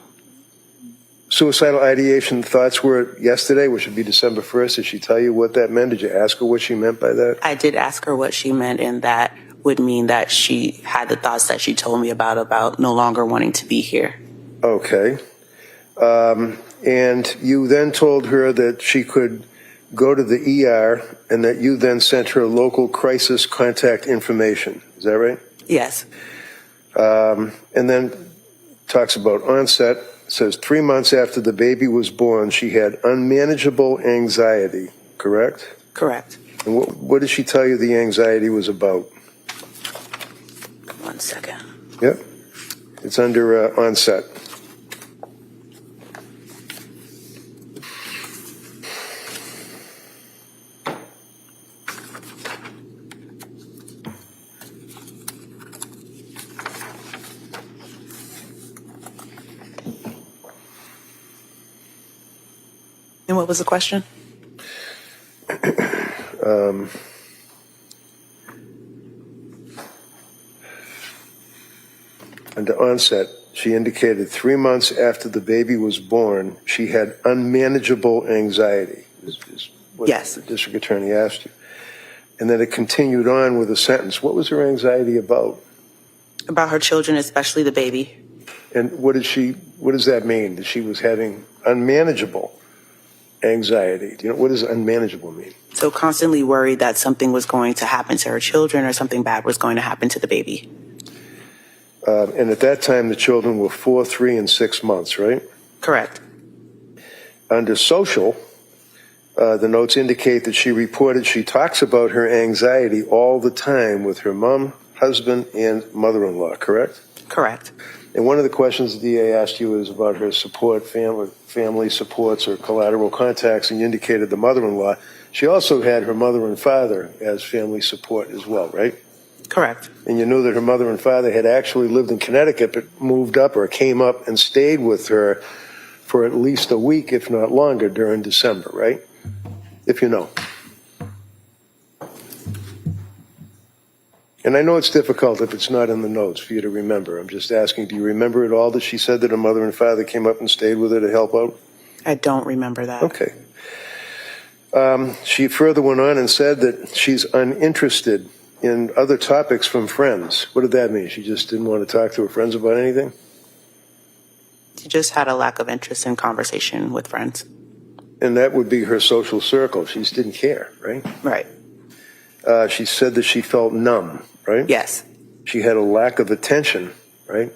suicidal ideation thoughts were yesterday, which would be December 1st? Did she tell you what that meant? Did you ask her what she meant by that? I did ask her what she meant, and that would mean that she had the thoughts that she told me about no longer wanting to be here. Okay. And you then told her that she could go to the ER and that you then sent her local crisis contact information. Is that right? Yes. And then talks about onset. It says 3 months after the baby was born, she had unmanageable anxiety, correct? Correct. And what did she tell you the anxiety was about? 1 second. Yep. It's under onset. And what was the question? under onset, she indicated 3 months after the baby was born, she had unmanageable anxiety, is what Yes. the district attorney asked you. And then it continued on with a sentence. What was her anxiety about? About her children, especially the baby. And what does that mean? That she was having unmanageable anxiety? Do you know, what does unmanageable mean? So constantly worried that something was going to happen to her children or something bad was going to happen to the baby. And at that time, the children were 4, 3, and 6 months, right? Correct. Under social, the notes indicate that she talks about her anxiety all the time with her mom, husband, and mother-in-law, correct? Correct. And one of the questions the DA asked you is about her support, family supports or collateral contacts, and you indicated the mother-in-law. She also had her mother and father as family support as well, right? Correct. And you knew that her mother and father had actually lived in Connecticut, but moved up or came up and stayed with her for at least a week, if not longer, during December, right? If you know. And I know it's difficult if it's not in the notes for you to remember. I'm just asking, do you remember at all that she said that her mother and father came up and stayed with her to help out? I don't remember that. Okay. She further went on and said that she's uninterested in other topics from friends. What did that mean? She just didn't want to talk to her friends about anything? She just had a lack of interest in conversation with friends. And that would be her social circle. She just didn't care, right? Right. She said that she felt numb, right? Yes. She had a lack of attention, right?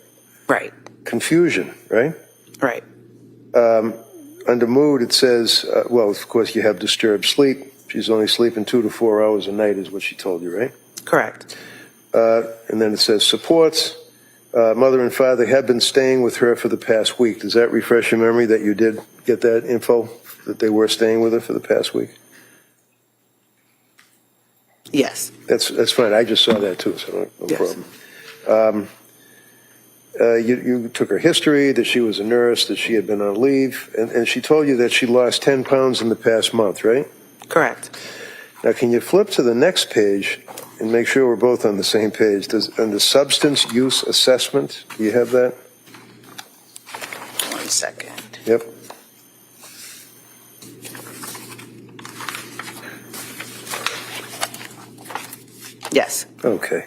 Right. Confusion, right? Right. Under mood, it says, well, of course, you have disturbed sleep. She's only sleeping 2 to 4 hours a night is what she told you, right? Correct. And then it says supports. Mother and father have been staying with her for the past week. Does that refresh your memory that you did get that info, that they were staying with her for the past week? Yes. That's fine. I just saw that too, so no Yes. problem. You took her history, that she was a nurse, that she had been on leave, and she told you that she lost 10 pounds in the past month, right? Correct. Now, can you flip to the next page and make sure we're both on the same page? On the substance use assessment, do you have that? 1 second. Yep. Yes. Okay.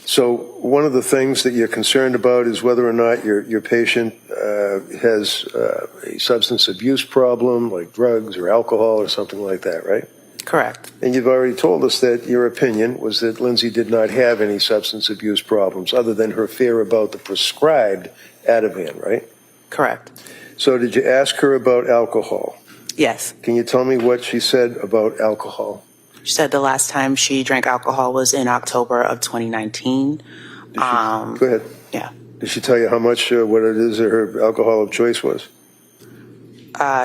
So one of the things that you're concerned about is whether or not your patient has a substance abuse problem, like drugs or alcohol or something like that, right? Correct. And you've already told us that your opinion was that Lindsay did not have any substance abuse problems other than her fear about the prescribed Ativan, right? Correct. So did you ask her about alcohol? Yes. Can you tell me what she said about alcohol? She said the last time she drank alcohol was in October of 2019. Go ahead. Yeah. Did she tell you how much, what it is that her alcohol of choice was?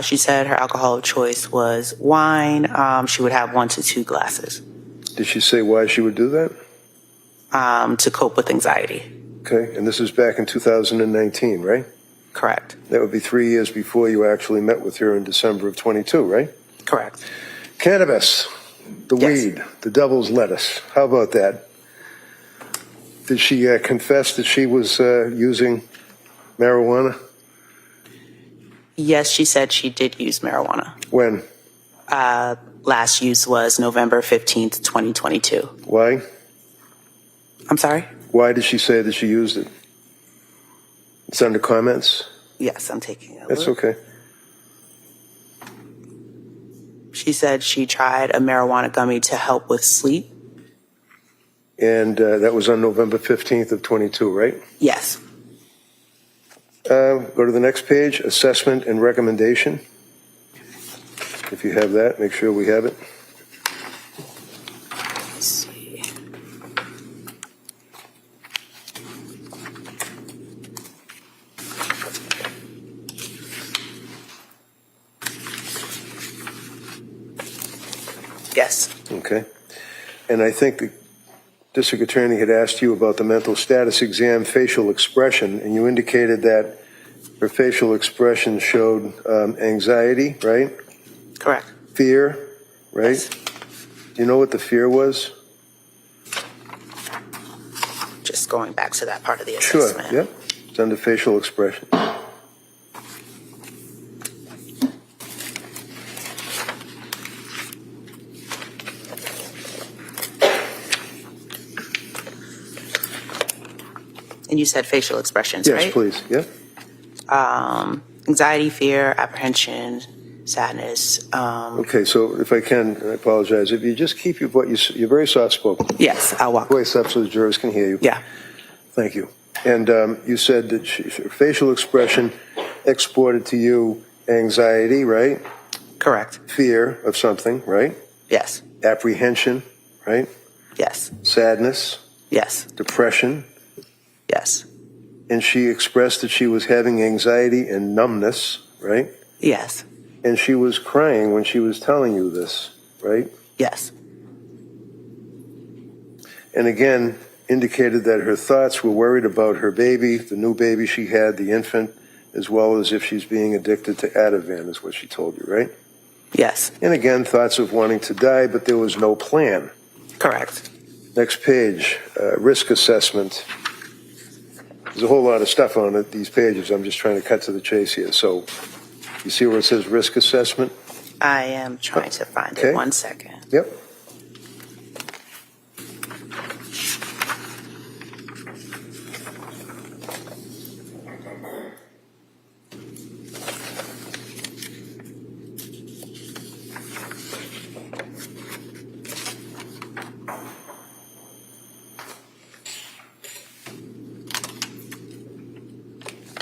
She said her alcohol of choice was wine. She would have 1 to 2 glasses. Did she say why she would do that? To cope with anxiety. Okay, and this is back in 2019, right? Correct. That would be 3 years before you actually met with her in December of 22, right? Correct. Cannabis, the Yes. weed, the devil's lettuce. How about that? Did she confess that she was using marijuana? Yes, she said she did use marijuana. When? Last use was November 15th, 2022. Why? I'm sorry? Why did she say that she used it? It's under comments? Yes, I'm taking a That's look. okay. She said she tried a marijuana gummy to help with sleep. And that was on November 15th of 22, right? Yes. Go to the next page, assessment and recommendation. If you have that, make sure we have it. Let's see. Yes. Okay. And I think the district attorney had asked you about the mental status exam facial expression, and you indicated that her facial expression showed anxiety, right? Correct. Fear, right? Yes. Do you know what the fear was? Just just going back to that part of the Sure, assessment. yep. It's under facial expression. And you said facial expressions, Yes, right? please, yep. Anxiety, fear, apprehension, sadness. Okay, so if I can, I apologize, if you just keep you're very soft-spoken. Yes, I'll walk. Voice up so the jurors can hear you. Yeah. Thank you. And you said that her facial expression exported to you anxiety, right? Correct. Fear of something, right? Yes. Apprehension, right? Yes. Sadness, Yes. depression. Yes. And she expressed that she was having anxiety and numbness, right? Yes. And she was crying when she was telling you this, right? Yes. And again, indicated that her thoughts were worried about her baby, the new baby she had, the infant, as well as if she's being addicted to Ativan, is what she told you, right? Yes. And again, thoughts of wanting to die, but there was no plan. Correct. Next page, risk assessment. There's a whole lot of stuff on it, these pages. I'm just trying to cut to the chase here. So you see where it says risk assessment? I am trying to find Okay. it. 1 second. Yep.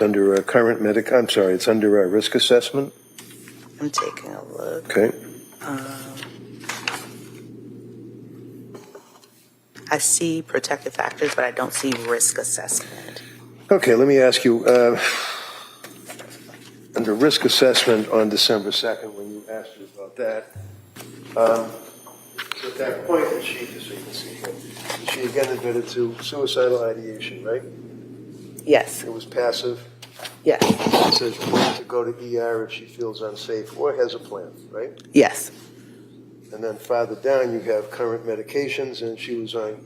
Under it's under risk assessment. I'm taking a look. Okay. I see protective factors, but I don't see risk assessment. Okay, let me ask you, under risk assessment on December 2nd, when you asked her about that, at that point that she, just so you can see here, she again admitted to suicidal ideation, right? Yes. It was passive. Yes. It says plan to go to ER if she feels unsafe or has a plan, right? Yes. And then farther down, you have current medications, and she was on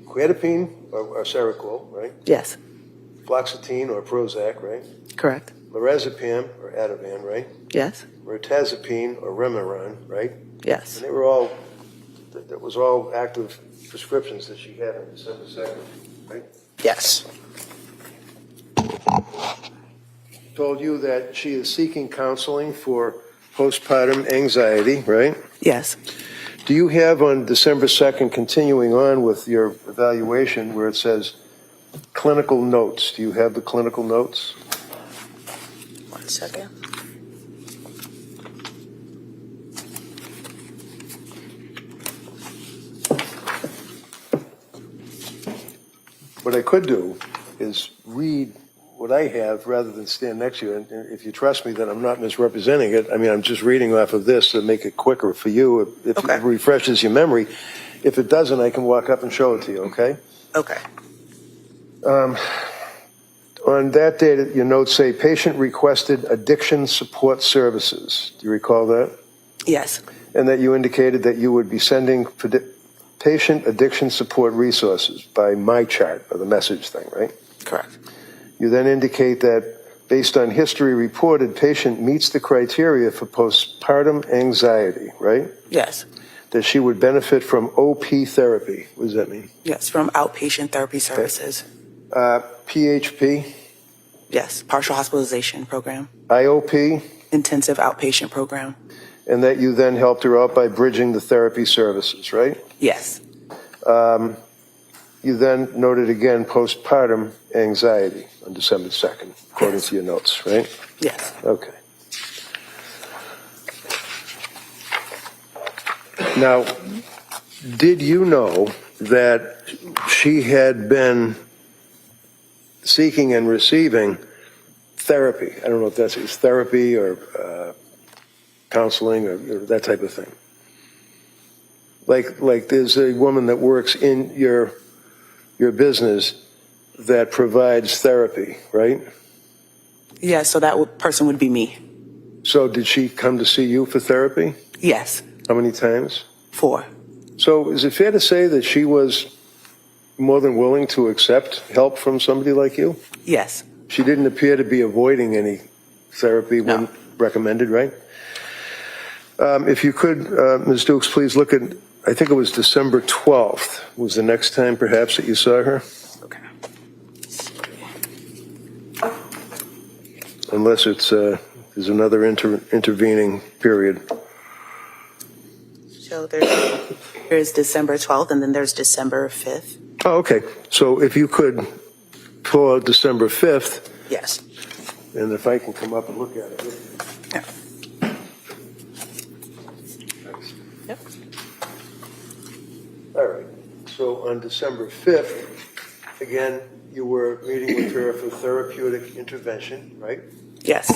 quetiapine or Seroquel, right? Yes. Fluoxetine or Prozac, right? Correct. Lorazepam or Ativan, right? Yes. Mirtazapine or Remeron, right? Yes. And they were all, that was all active prescriptions that she had on December 2nd, right? Yes. Told you that she is seeking counseling for postpartum anxiety, right? Yes. Do you have on December 2nd, continuing on with your evaluation, where it says clinical notes? Do you have the clinical notes? 1 second. What I could do is read what I have rather than stand next to you. And if you trust me that I'm not misrepresenting it, I mean, I'm just reading off of this to make it quicker for you. If Okay. it refreshes your memory. If it doesn't, I can walk up and show it to you, okay? Okay. On that date, your notes say patient requested addiction support services. Do you recall that? Yes. And that you indicated that you would be sending patient addiction support resources by my chart, or the message thing, right? Correct. You then indicate that based on history reported, patient meets the criteria for postpartum anxiety, right? Yes. That she would benefit from OP therapy. What does that mean? Yes. From outpatient therapy services. PHP, Yes. Partial hospitalization program. IOP, Intensive outpatient program. and that you then helped her out by bridging the therapy services, right? Yes. You then noted again postpartum anxiety on December 2nd, according Yes. to your notes, right? Yes. Okay. Now, did you know that she had been seeking and receiving therapy? I don't know if that's therapy or counseling or that type of thing. Like there's a woman that works in your business that provides therapy, right? Yes. So that person would be me. So did she come to see you for therapy? Yes. How many times? 4. So is it fair to say that she was more than willing to accept help from somebody like you? Yes. She didn't appear to be avoiding any therapy when No. recommended, right? If you could, Ms. Dukes, please look at, I think it was December 12th was the next time perhaps that you saw her, Okay. unless it's there's another intervening period. So there's December 12th, and then there's December 5th. Oh, okay. So if you could pull out December 5th, Yes. and if I can come up and look at it. Yeah. Yep. All right. So on December 5th, again, you were meeting with her for therapeutic intervention, right? Yes.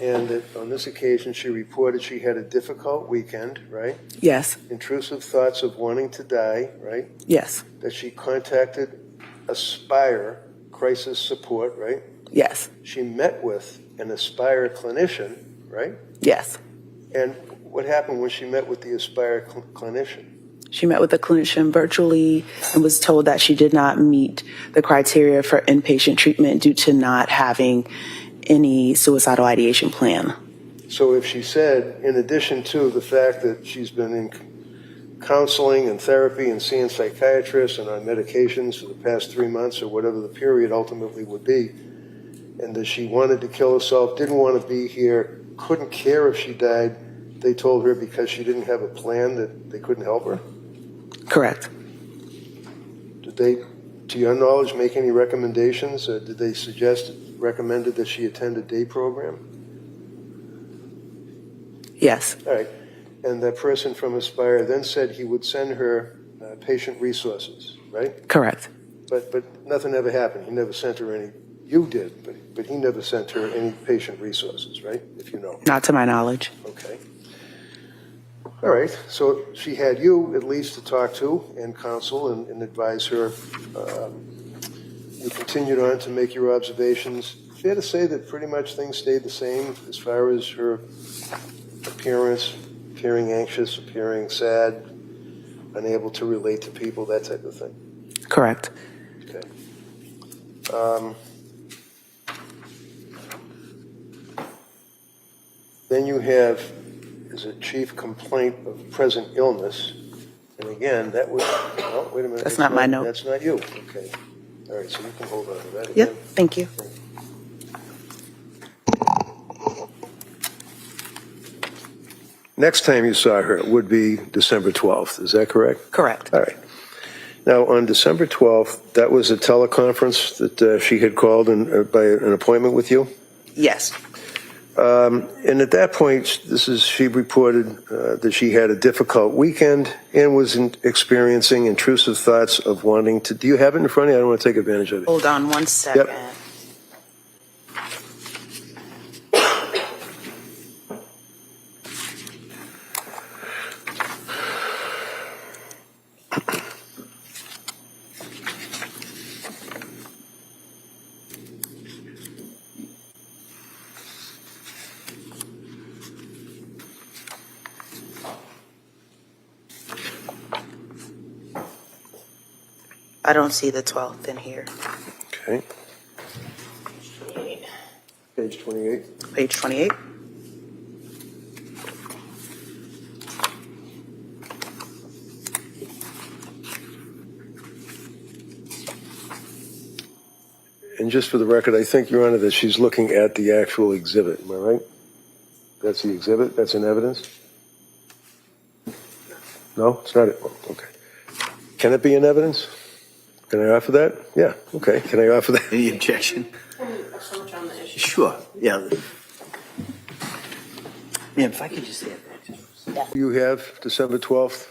And on this occasion, she reported she had a difficult weekend, right? Yes. Intrusive thoughts of wanting to die, right? Yes. That she contacted Aspire crisis support, right? Yes. She met with an Aspire clinician, right? Yes. And what happened when she met with the Aspire clinician? She met with a clinician virtually and was told that she did not meet the criteria for inpatient treatment due to not having any suicidal ideation plan. So if she said, in addition to the fact that she's been in counseling and therapy and seeing psychiatrists and on medications for the past 3 months or whatever the period ultimately would be, and that she wanted to kill herself, didn't want to be here, couldn't care if she died, they told her because she didn't have a plan that they couldn't help her? Correct. Did they, to your knowledge, make any recommendations? Did they recommended that she attend a day program? Yes. All right. And that person from Aspire then said he would send her patient resources, right? Correct. But nothing ever happened. He never sent her any. You did, but he never sent her any patient resources, right? If you know. Not to my knowledge. Okay. All right. So she had you at least to talk to and counsel and advise her. You continued on to make your observations. Fair to say that pretty much things stayed the same as far as her appearance, appearing anxious, appearing sad, unable to relate to people, that type of thing. Correct. Okay. Then you have, is it chief complaint of present illness? And again, that was, oh, wait a minute. That's not my note. That's not you. Okay. All right, so you can hold on to that again. Yep. Thank you. Next time you saw her would be December 12th. Is that correct? Correct. All right. Now, on December 12th, that was a teleconference that she had called by an appointment with you? Yes. And at that point, she reported that she had a difficult weekend and was experiencing intrusive thoughts of wanting to. Do you have it in front of you? I don't want to take advantage of it. Hold on 1 second. Yep. I don't see the 12th in here. Okay. Page 28. Page 28. And just for the record, I think, Your Honor, that she's looking at the actual exhibit. Am I right? That's the exhibit? That's in evidence? No, it's not. Okay. Can it be in evidence? Can I offer that? Yeah. Okay. Can I offer that? Any objection? Sure, yeah. Ma'am, if I could just add that. You have December 12th?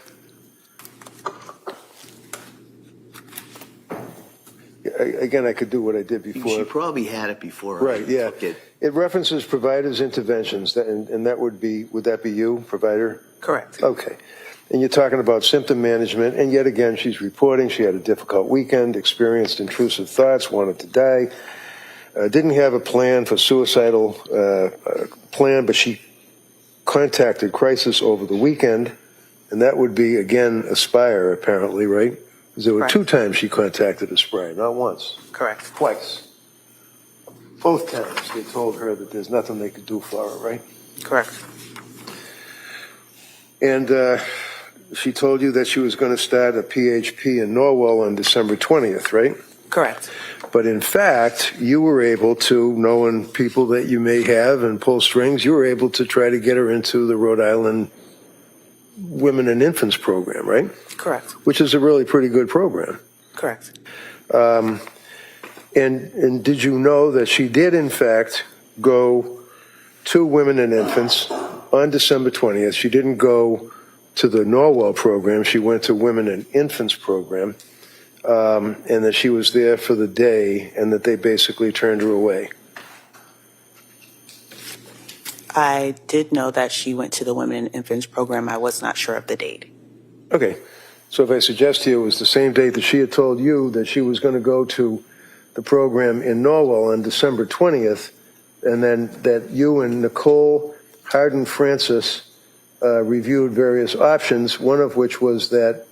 Again, I could do what I did before. She probably had it before. Right, yeah. Okay. It references providers' interventions, and that would that be you, provider? Correct. Okay. And you're talking about symptom management, and yet again, she's reporting she had a difficult weekend, experienced intrusive thoughts, wanted to die, didn't have a plan for suicidal plan, but she contacted crisis over the weekend, and that would be, again, Aspire, apparently, right? Because there were Correct. 2 times she contacted us, Brian, not once, Correct. twice. Both times they told her that there's nothing they could do for her, right? Correct. And she told you that she was going to start a PHP in Norwell on December 20th, right? Correct. But in fact, you were able to, knowing people that you may have and pull strings, you were able to try to get her into the Rhode Island Women and Infants program, right? Correct. Which is a really pretty good program. Correct. And did you know that she did, in fact, go to Women and Infants on December 20th? She didn't go to the Norwell program. She went to Women and Infants program, and that she was there for the day and that they basically turned her away. I did know that she went to the Women and Infants program. I was not sure of the date. Okay. So if I suggest to you it was the same date that she had told you that she was going to go to the program in Norwell on December 20th, and then that you and Nicole Harden Francis reviewed various options, one of which was that,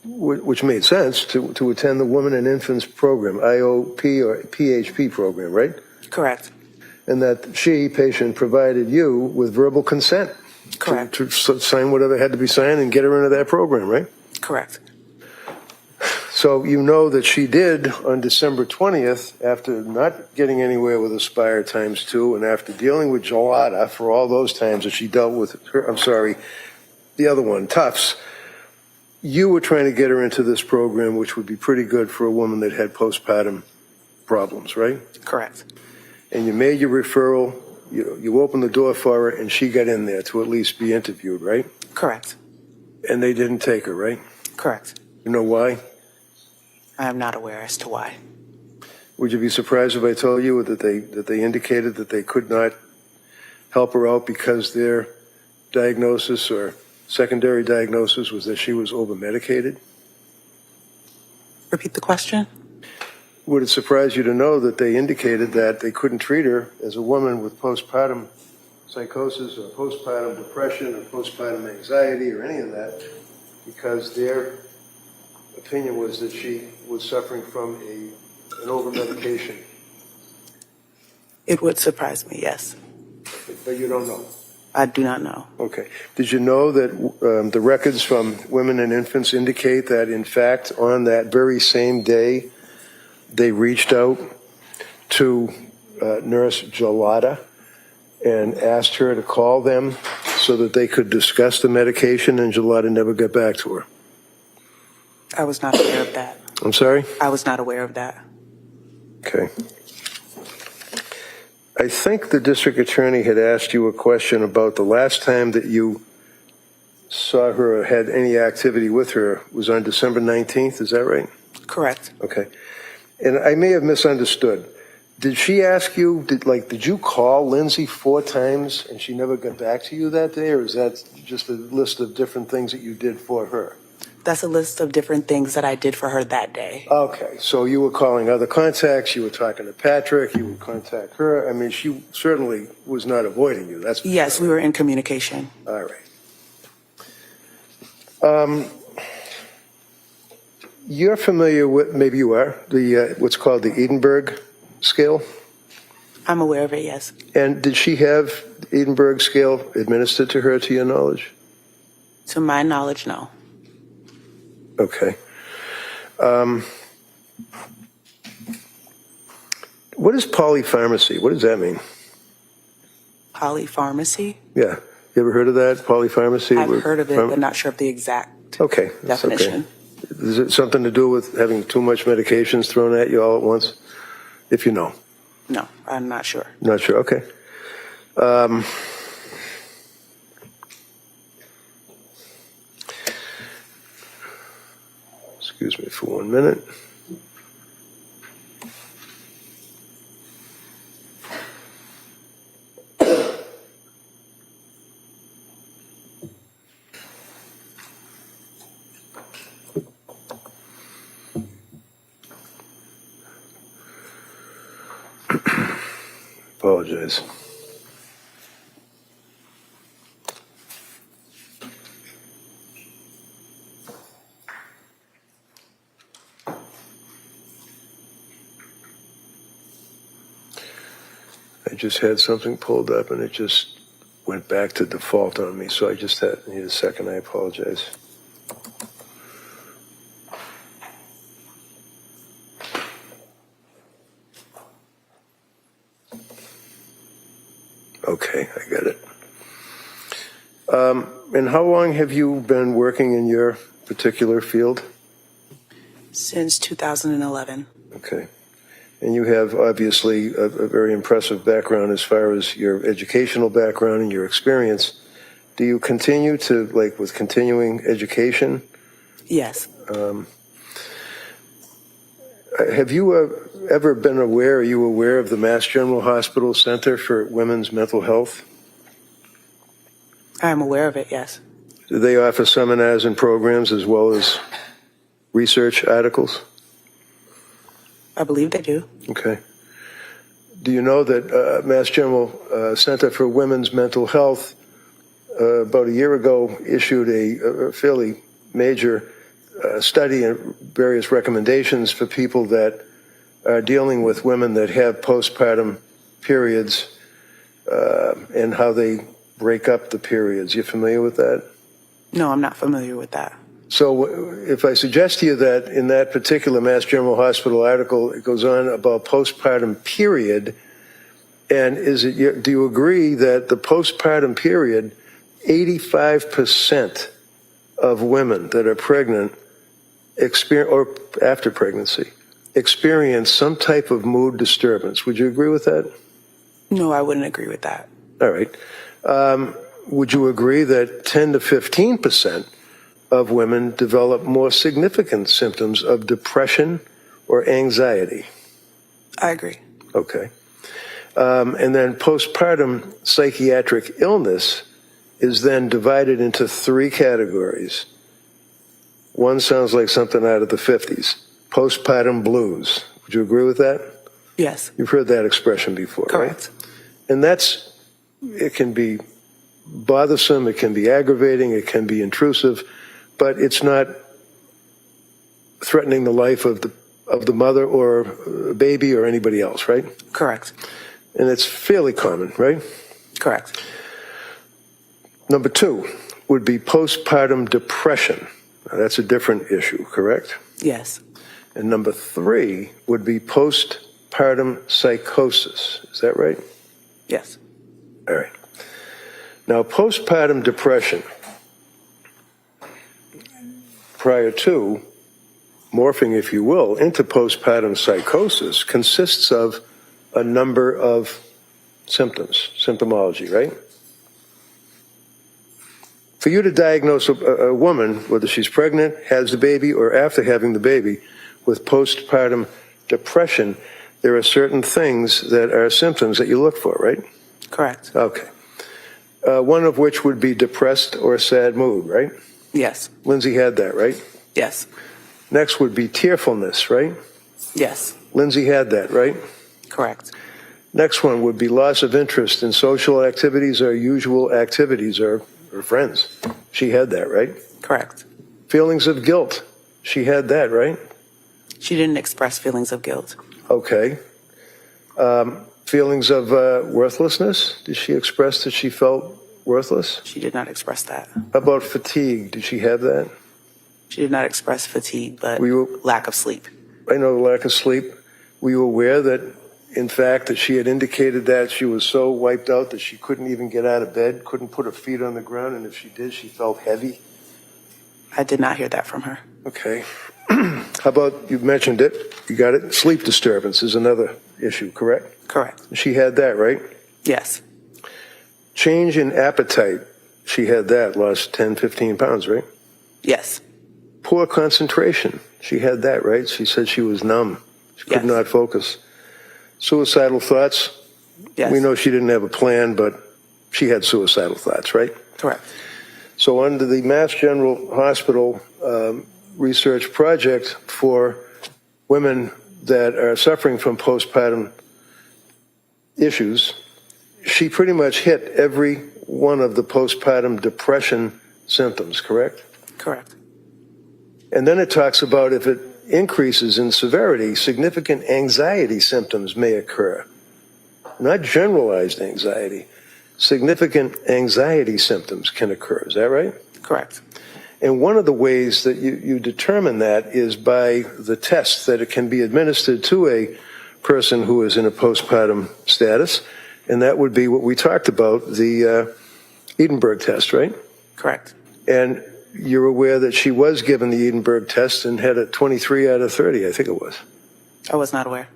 which made sense, to attend the Women and Infants program, IOP or PHP program, right? Correct. And that she, patient, provided you with verbal consent. Correct. To sign whatever had to be signed and get her into that program, right? Correct. So you know that she did on December 20th, after not getting anywhere with Aspire ×2 and after dealing with Gelada for all those times that she dealt with her, the other one, Tufts, you were trying to get her into this program, which would be pretty good for a woman that had postpartum problems, right? Correct. And you made your referral, you opened the door for her, and she got in there to at least be interviewed, right? Correct. And they didn't take her, right? Correct. You know why? I am not aware as to why. Would you be surprised if I told you that they indicated that they could not help her out because their diagnosis or secondary diagnosis was that she was over-medicated? Repeat the question. Would it surprise you to know that they indicated that they couldn't treat her as a woman with postpartum-psychosis or postpartum-depression or postpartum anxiety or any of that because their opinion was that she was suffering from an over-medication? It would surprise me, yes. But you don't know? I do not know. Okay. Did you know that the records from Women and Infants indicate that, in fact, on that very same day, they reached out to Nurse Gelada and asked her to call them so that they could discuss the medication, and Gelada never got back to her? I was not aware of that. I'm sorry? I was not aware of that. Okay. I think the district attorney had asked you a question about the last time that you saw her or had any activity with her was on December 19th. Is that right? Correct. Okay. And I may have misunderstood. Did she ask you, did you call Lindsay 4 times and she never got back to you that day, or is that just a list of different things that you did for her? That's a list of different things that I did for her that day. Okay, so you were calling other contacts, you were talking to Patrick, you would contact her. I mean, she certainly was not avoiding you. That's Yes, we were in communication. all right. You're familiar with, maybe you are, the what's called the Edinburgh scale? I'm aware of it, yes. And did she have the Edinburgh scale administered to her, to your knowledge? To my knowledge, no. Okay. What is polypharmacy? What does that mean? Polypharmacy? Yeah. You ever heard of that, polypharmacy? I've heard of it, but not sure of the exact Okay, that's definition. okay. Is it something to do with having too much medications thrown at you all at once? If you know. No, I'm not sure. Not sure, okay. Excuse me for 1 minute. Apologize. just had something pulled up and it just went back to default on me, so I just need a second. I apologize. Okay, I got it. And how long have you been working in your particular field? Since 2011. Okay. And you have obviously a very impressive background as far as your educational background and your experience. Do you continue to, like, with continuing education? Yes. Have you ever been aware, are you aware of the Mass General Hospital Center for Women's Mental Health? I'm aware of it, yes. Do they offer seminars and programs as well as research articles? I believe they do. Okay. Do you know that Mass General Center for Women's Mental Health about a year ago issued a fairly major study and various recommendations for people that are dealing with women that have postpartum periods and how they break up the periods? You familiar with that? No, I'm not familiar with that. So if I suggest to you that in that particular Mass General Hospital article, it goes on about postpartum period, and do you agree that the postpartum period, 85% of women that are pregnant or after pregnancy experience some type of mood disturbance? Would you agree with that? No, I wouldn't agree with that. All right. Would you agree that 10 to 15% of women develop more significant symptoms of depression or anxiety? I agree. Okay. And then postpartum psychiatric illness is then divided into 3 categories. One sounds like something out of the 50s, postpartum blues. Would you agree with that? Yes. You've heard that expression before, Correct. right? And it can be bothersome, it can be aggravating, it can be intrusive, but it's not threatening the life of the mother or baby or anybody else, right? Correct. And it's fairly common, right? Correct. Number 2 would be postpartum depression. Now, that's a different issue, correct? Yes. And number 3 would be postpartum psychosis. Is that right? Yes. All right. Now, postpartum depression, prior to morphing, if you will, into postpartum psychosis, consists of a number of symptoms, symptomology, right? For you to diagnose a woman, whether she's pregnant, has the baby, or after having the baby, with postpartum depression, there are certain things that are symptoms that you look for, right? Correct. Okay. One of which would be depressed or sad mood, right? Yes. Lindsay had that, right? Yes. Next would be tearfulness, right? Yes. Lindsay had that, right? Correct. Next one would be loss of interest in social activities or usual activities or friends. She had that, right? Correct. Feelings of guilt. She had that, right? She didn't express feelings of guilt. Okay. Feelings of worthlessness. Did she express that she felt worthless? She did not express that. How about fatigue? Did she have that? She did not express fatigue, but you, lack of sleep. I know lack of sleep. Were you aware that, in fact, that she had indicated that she was so wiped out that she couldn't even get out of bed, couldn't put her feet on the ground, and if she did, she felt heavy? I did not hear that from her. Okay. How about, you mentioned it, you got it, sleep disturbance is another issue, correct? Correct. She had that, right? Yes. Change in appetite, she had that, lost 10, 15 pounds, right? Yes. Poor concentration, she had that, right? She said she was numb, she could not focus. Suicidal thoughts, Yes. we know she didn't have a plan, but she had suicidal thoughts, right? Correct. So under the Mass General Hospital research project for women that are suffering from postpartum issues, she pretty much hit every one of the postpartum depression symptoms, correct? Correct. And then it talks about if it increases in severity, significant anxiety symptoms may occur. not generalized anxiety, significant anxiety symptoms can occur. Is that right? Correct. And one of the ways that you determine that is by the test that it can be administered to a person who is in a postpartum status, and that would be what we talked about, the Edinburgh test, right? Correct. And you're aware that she was given the Edinburgh test and had a 23 out of 30, I think it was. I was not aware.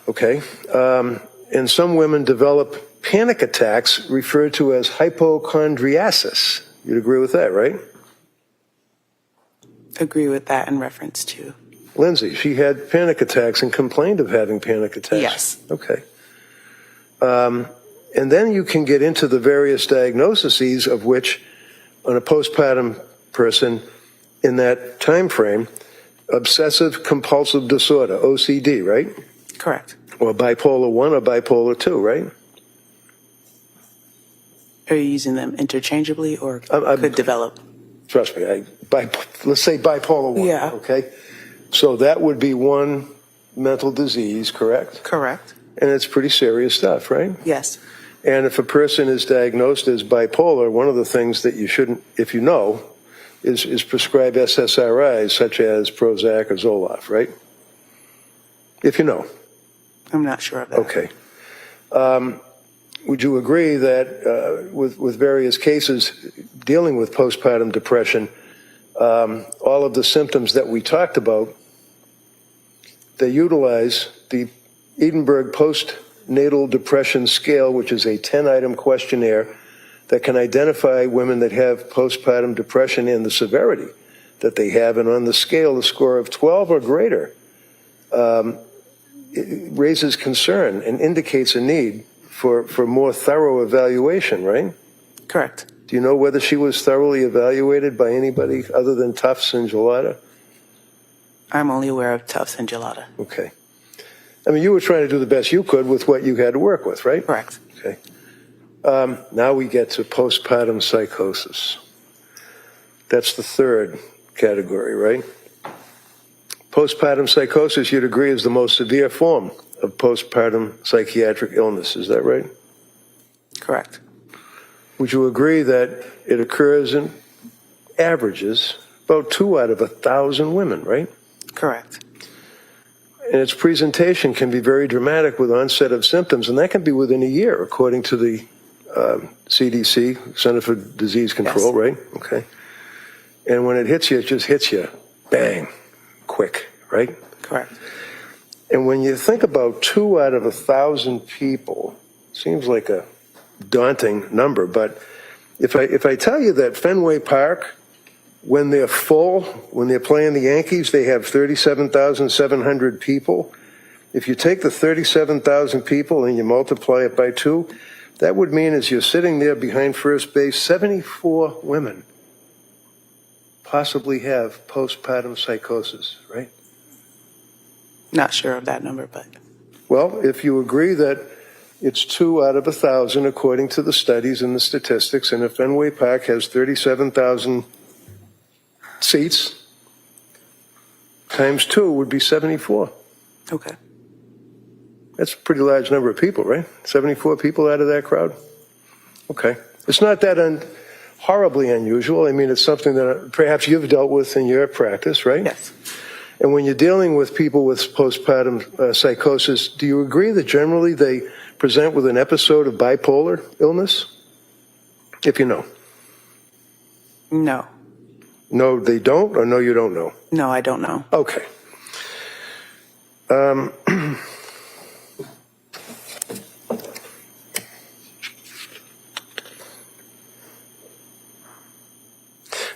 Okay. And some women develop panic attacks referred to as hypochondriasis. You'd agree with that, right? Agree with that in reference to. Lindsay, she had panic attacks and complained of having panic attacks. Yes. Okay. And then you can get into the various diagnoses of which, on a postpartum person in that time frame, obsessive compulsive disorder, OCD, right? Correct. Or bipolar 1 or bipolar 2, right? Are you using them interchangeably or could develop? Trust me, let's say bipolar 1, Yeah. okay? So that would be one mental disease, correct? Correct. And it's pretty serious stuff, right? Yes. And if a person is diagnosed as bipolar, one of the things that you shouldn't, if you know, is prescribe SSRIs such as Prozac or Zoloft, right? If you know. I'm not sure of that. Okay. Would you agree that with various cases dealing with postpartum depression, all of the symptoms that we talked about, they utilize the Edinburgh Postnatal Depression Scale, which is a 10-item questionnaire that can identify women that have postpartum depression and the severity that they have. And on the scale, a score of 12 or greater it raises concern and indicates a need for more thorough evaluation, right? Correct. Do you know whether she was thoroughly evaluated by anybody other than Tufts and Gelada? I'm only aware of Tufts and Gelada. Okay. I mean, you were trying to do the best you could with what you had to work with, right? Correct. Okay. Now we get to postpartum psychosis. That's the third category, right? Postpartum psychosis, you'd agree, is the most severe form of postpartum psychiatric illness. Is that right? Correct. Would you agree that it occurs in averages about 2 out of 1,000 women, right? Correct. And its presentation can be very dramatic with onset of symptoms, and that can be within a year, according to the CDC, Center for Disease Control, Yes. right? Okay. And when it hits you, it just hits you, bang, quick, right? Correct. And when you think about 2 out of 1,000 people, seems like a daunting number, but if I tell you that Fenway Park, when they're full, when they're playing the Yankees, they have 37,700 people. If you take the 37,000 people and you multiply it by 2, that would mean as you're sitting there behind first base, 74 women possibly have postpartum psychosis, right? Not sure of that number, but. Well, if you agree that it's 2 out of 1,000 according to the studies and the statistics, and if Fenway Park has 37,000 seats, times 2 would be 74. Okay. That's a pretty large number of people, right? 74 people out of that crowd? Okay. It's not that horribly unusual. I mean, it's something that perhaps you've dealt with in your practice, right? Yes. And when you're dealing with people with postpartum psychosis, do you agree that generally they present with an episode of bipolar illness? If you know. No. No, they don't, or no, you don't know? No, I don't know. Okay.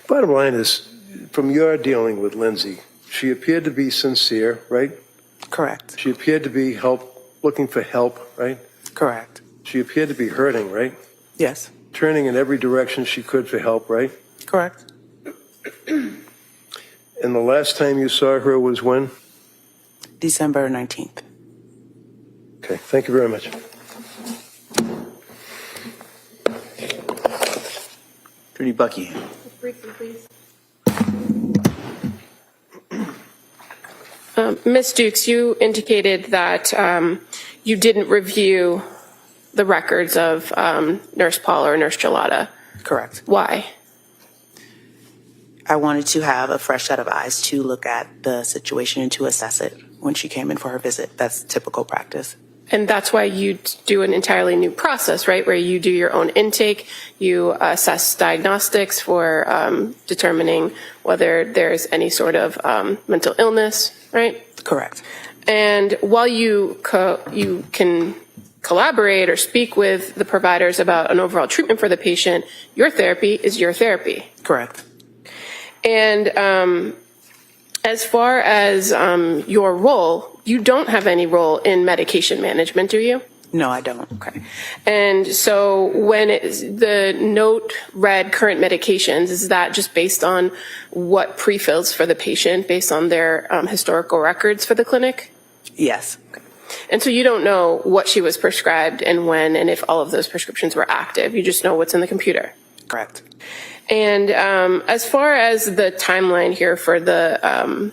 Bottom line is, from your dealing with Lindsay, she appeared to be sincere, right? Correct. She appeared to be looking for help, right? Correct. She appeared to be hurting, right? Yes. Turning in every direction she could for help, right? Correct. And the last time you saw her was when? December 19th. Okay, thank you very much. Attorney Buckingham. Briefly, please. Ms. Dukes, you indicated that you didn't review the records of Nurse Paul or Nurse Gelada. Correct. Why? I wanted to have a fresh set of eyes to look at the situation and to assess it when she came in for her visit. That's typical practice. And that's why you do an entirely new process, right? Where you do your own intake, you assess diagnostics for determining whether there's any sort of mental illness, right? Correct. And while you can collaborate or speak with the providers about an overall treatment for the patient, your therapy is your therapy. Correct. And as far as your role, you don't have any role in medication management, do you? No, I don't. Okay. And so when the note read current medications, is that just based on what pre-fills for the patient, based on their historical records for the clinic? Yes. And so you don't know what she was prescribed and when, and if all of those prescriptions were active. You just know what's in the computer. Correct. And as far as the timeline here for the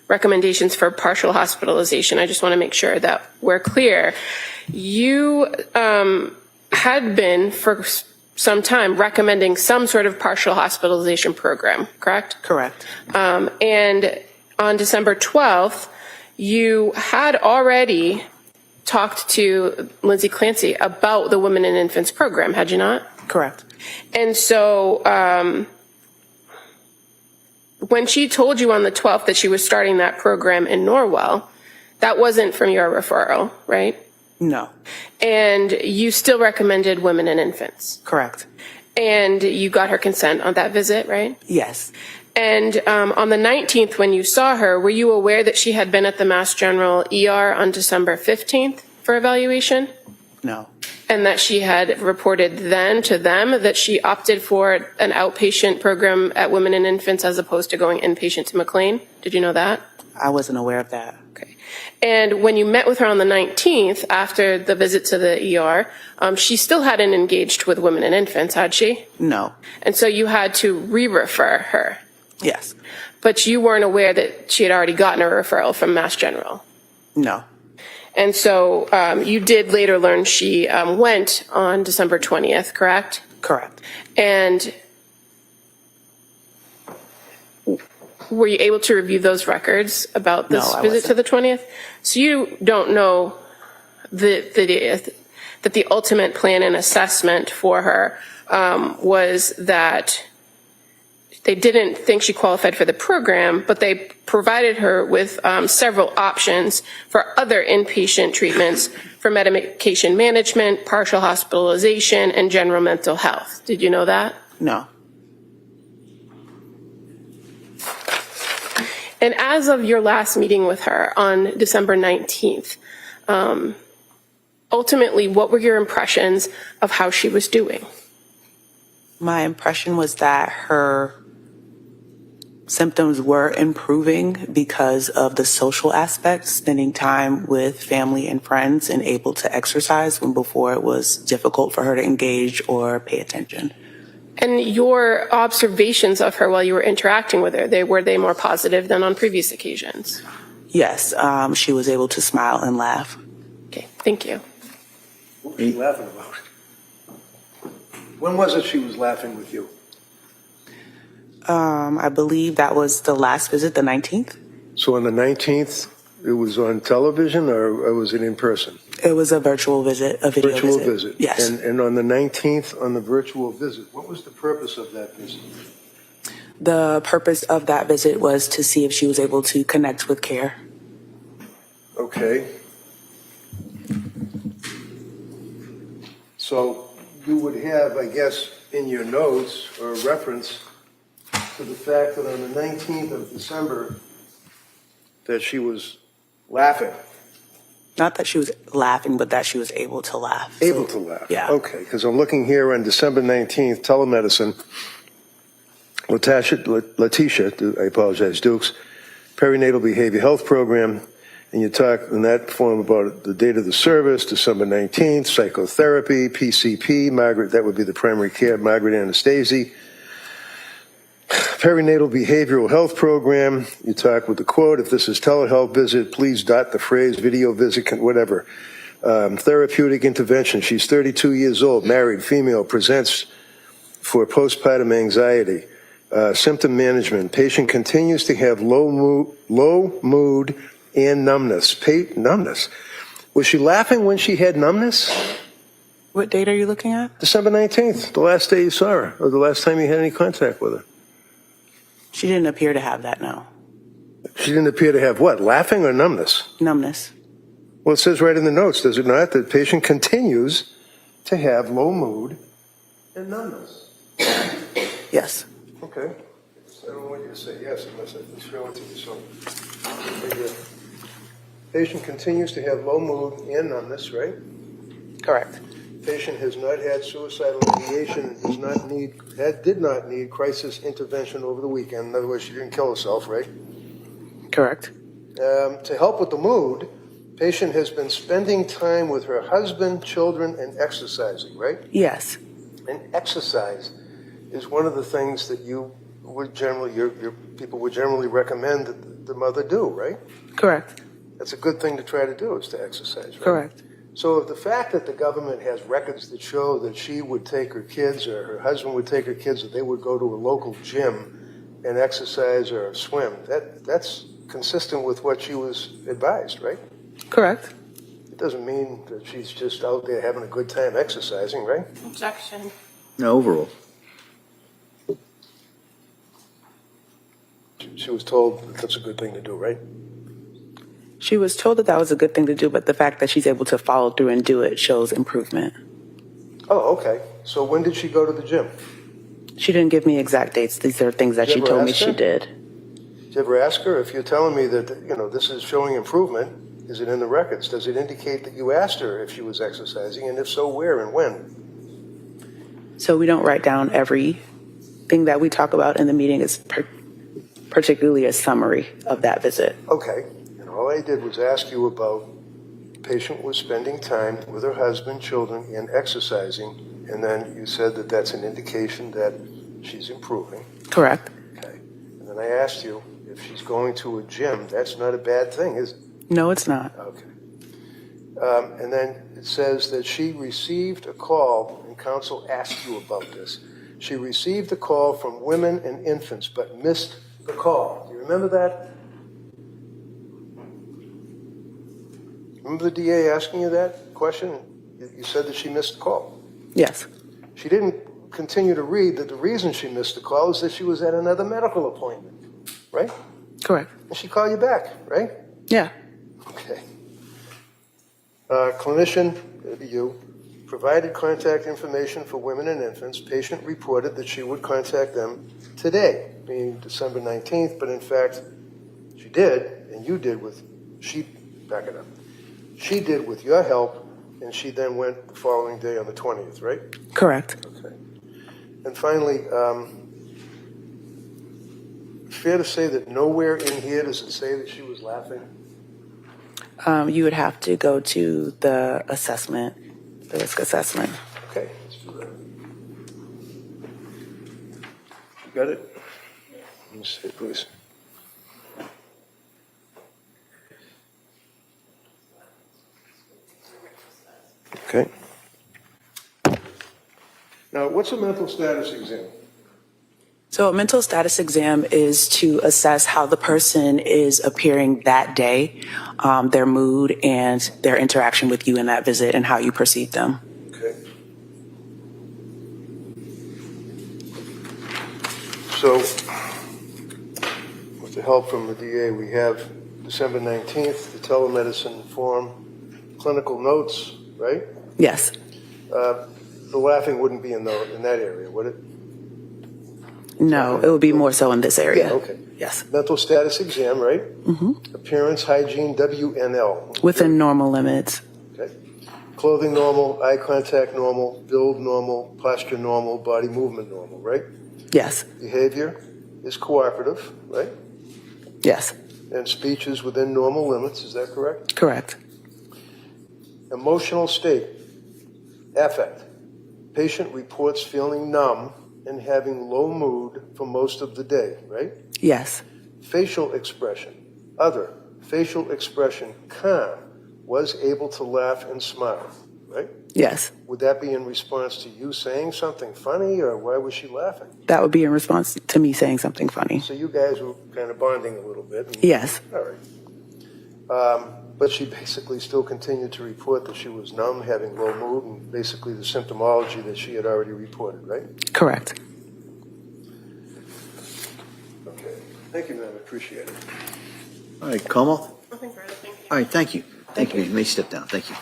recommendations for partial hospitalization, I just want to make sure that we're clear. You had been for some time recommending some sort of partial hospitalization program, correct? Correct. And on December 12th, you had already talked to Lindsay Clancy about the Women and Infants program, had you not? Correct. And so when she told you on the 12th that she was starting that program in Norwell, that wasn't from your referral, right? No. And you still recommended Women and Infants. Correct. And you got her consent on that visit, right? Yes. And on the 19th, when you saw her, were you aware that she had been at the Mass General ER on December 15th for evaluation? No. And that she had reported then to them that she opted for an outpatient program at Women and Infants as opposed to going inpatient to McLean? Did you know that? I wasn't aware of that. Okay. And when you met with her on the 19th, after the visit to the ER, she still hadn't engaged with Women and Infants, had she? No. And so you had to re-refer her. Yes. But you weren't aware that she had already gotten a referral from Mass General. No. And so you did later learn she went on December 20th, correct? Correct. And were you able to review those records about this No, I visit to wasn't. the 20th? So you don't know that the ultimate plan and assessment for her was that they didn't think she qualified for the program, but they provided her with several options for other inpatient treatments for medication management, partial hospitalization, and general mental health. Did you know that? No. And as of your last meeting with her on December 19th, ultimately, what were your impressions of how she was doing? My impression was that her symptoms were improving because of the social aspects, spending time with family and friends and able to exercise when before it was difficult for her to engage or pay attention. And your observations of her while you were interacting with her, were they more positive than on previous occasions? Yes, she was able to smile and laugh. Okay, thank you. What was she laughing about? When was it she was laughing with you? I believe that was the last visit, the 19th. So on the 19th, it was on television or was it in person? It was a virtual visit, a video Virtual visit. Yes. And on the 19th, on the virtual visit, what was the purpose of that visit? The purpose of that visit was to see if she was able to connect with care. Okay. So you would have, I guess, in your notes or reference to the fact that on the 19th of December that she was laughing. Not that she was laughing, but that she was able to laugh. Able to laugh. Yeah. Okay, because I'm looking here on December 19th, telemedicine, Letitia, I apologize, Dukes, perinatal behavior health program, and you talk in that form about the date of the service, December 19th, psychotherapy, PCP, Margaret, that would be the primary care, Margaret Anastasia. Perinatal behavioral health program, you talk with the quote, if this is telehealth visit, please dot the phrase video visit, whatever. Therapeutic intervention. She's 32 years old, married, female, presents for postpartum anxiety. Symptom management. Patient continues to have low mood and numbness. Numbness. Was she laughing when she had numbness? What date are you looking at? December 19th, the last day you saw her, or the last time you had any contact with her. She didn't appear to have that, no. She didn't appear to have what, laughing or numbness? Numbness. Well, it says right in the notes, does it not, that the patient continues to have low mood and numbness. Yes. Okay. I don't want you to say yes unless I can show it to you. So, the patient continues to have low mood and numbness, right? Correct. Patient has not had suicidal ideation and did not need crisis intervention over the weekend. In other words, she didn't kill herself, right? Correct. To help with the mood, patient has been spending time with her husband, children, and exercising, right? Yes. And exercise is one of the things that you would generally, your people would generally recommend that the mother do, right? Correct. That's a good thing to try to do, is to exercise, right? Correct. So the fact that the government has records that show that she would take her kids or her husband would take her kids, that they would go to a local gym and exercise or swim, that's consistent with what she was advised, right? Correct. It doesn't mean that she's just out there having a good time exercising, right? Objection. No, overall. She was told that that's a good thing to do, right? She was told that that was a good thing to do, but the fact that she's able to follow through and do it shows improvement. Oh, okay. So when did she go to the gym? She didn't give me exact dates. These are things that Did she you ever told me ask she her? did. Did you ever ask her, if you're telling me that, this is showing improvement, is it in the records? Does it indicate that you asked her if she was exercising, and if so, where and when? So we don't write down everything that we talk about in the meeting. It's particularly a summary of that visit. Okay. And all I did was ask you about the patient was spending time with her husband, children, and exercising, and then you said that that's an indication that she's improving. Correct. Okay. And then I asked you if she's going to a gym. That's not a bad thing, is it? No, it's not. Okay. And then it says that she received a call, and counsel asked you about this. She received a call from women and infants, but missed the call. Do you remember that? Remember the DA asking you that question? You said that she missed the call. Yes. She didn't continue to read that the reason she missed the call is that she was at another medical appointment, right? Correct. And she called you back, right? Yeah. Okay. Clinician, you, provided contact information for women and infants. Patient reported that she would contact them today, being December 19th, but in fact, she did, and you did with, back it up. She did with your help, and she then went the following day on the 20th, right? Correct. Okay. And finally, fair to say that nowhere in here does it say that she was laughing? You would have to go to the assessment, the risk assessment. Okay, let's do that. You got it? Let me see, please. Okay. Now, what's a mental status exam? So a mental status exam is to assess how the person is appearing that day, their mood and their interaction with you in that visit and how you perceive them. Okay. So, with the help from the DA, we have December 19th, the telemedicine form, clinical notes, right? Yes. The laughing wouldn't be in that area, would it? No, it would be more so in this area. Yeah, okay. Yes. Mental status exam, right? Mm-hmm. Appearance, hygiene, WNL. Within normal limits. Okay. Clothing normal, eye contact normal, build normal, posture normal, body movement normal, right? Yes. Behavior is cooperative, right? Yes. And speech is within normal limits, is that correct? Correct. Emotional state, affect. Patient reports feeling numb and having low mood for most of the day, right? Yes. Facial expression, other. Facial expression, calm, was able to laugh and smile, right? Yes, Would that be in response to you saying something funny, or why was she laughing? that would be in response to me saying something funny. So you guys were kind of bonding a little bit. And, Yes. all right. But she basically still continued to report that she was numb, having low mood, and basically the symptomology that she had already reported, right? Correct. Okay. Thank you, ma'am. Appreciate it. All right, Como? Nothing further, thank you. All right, thank you. Thank you. You may step down. Thank you.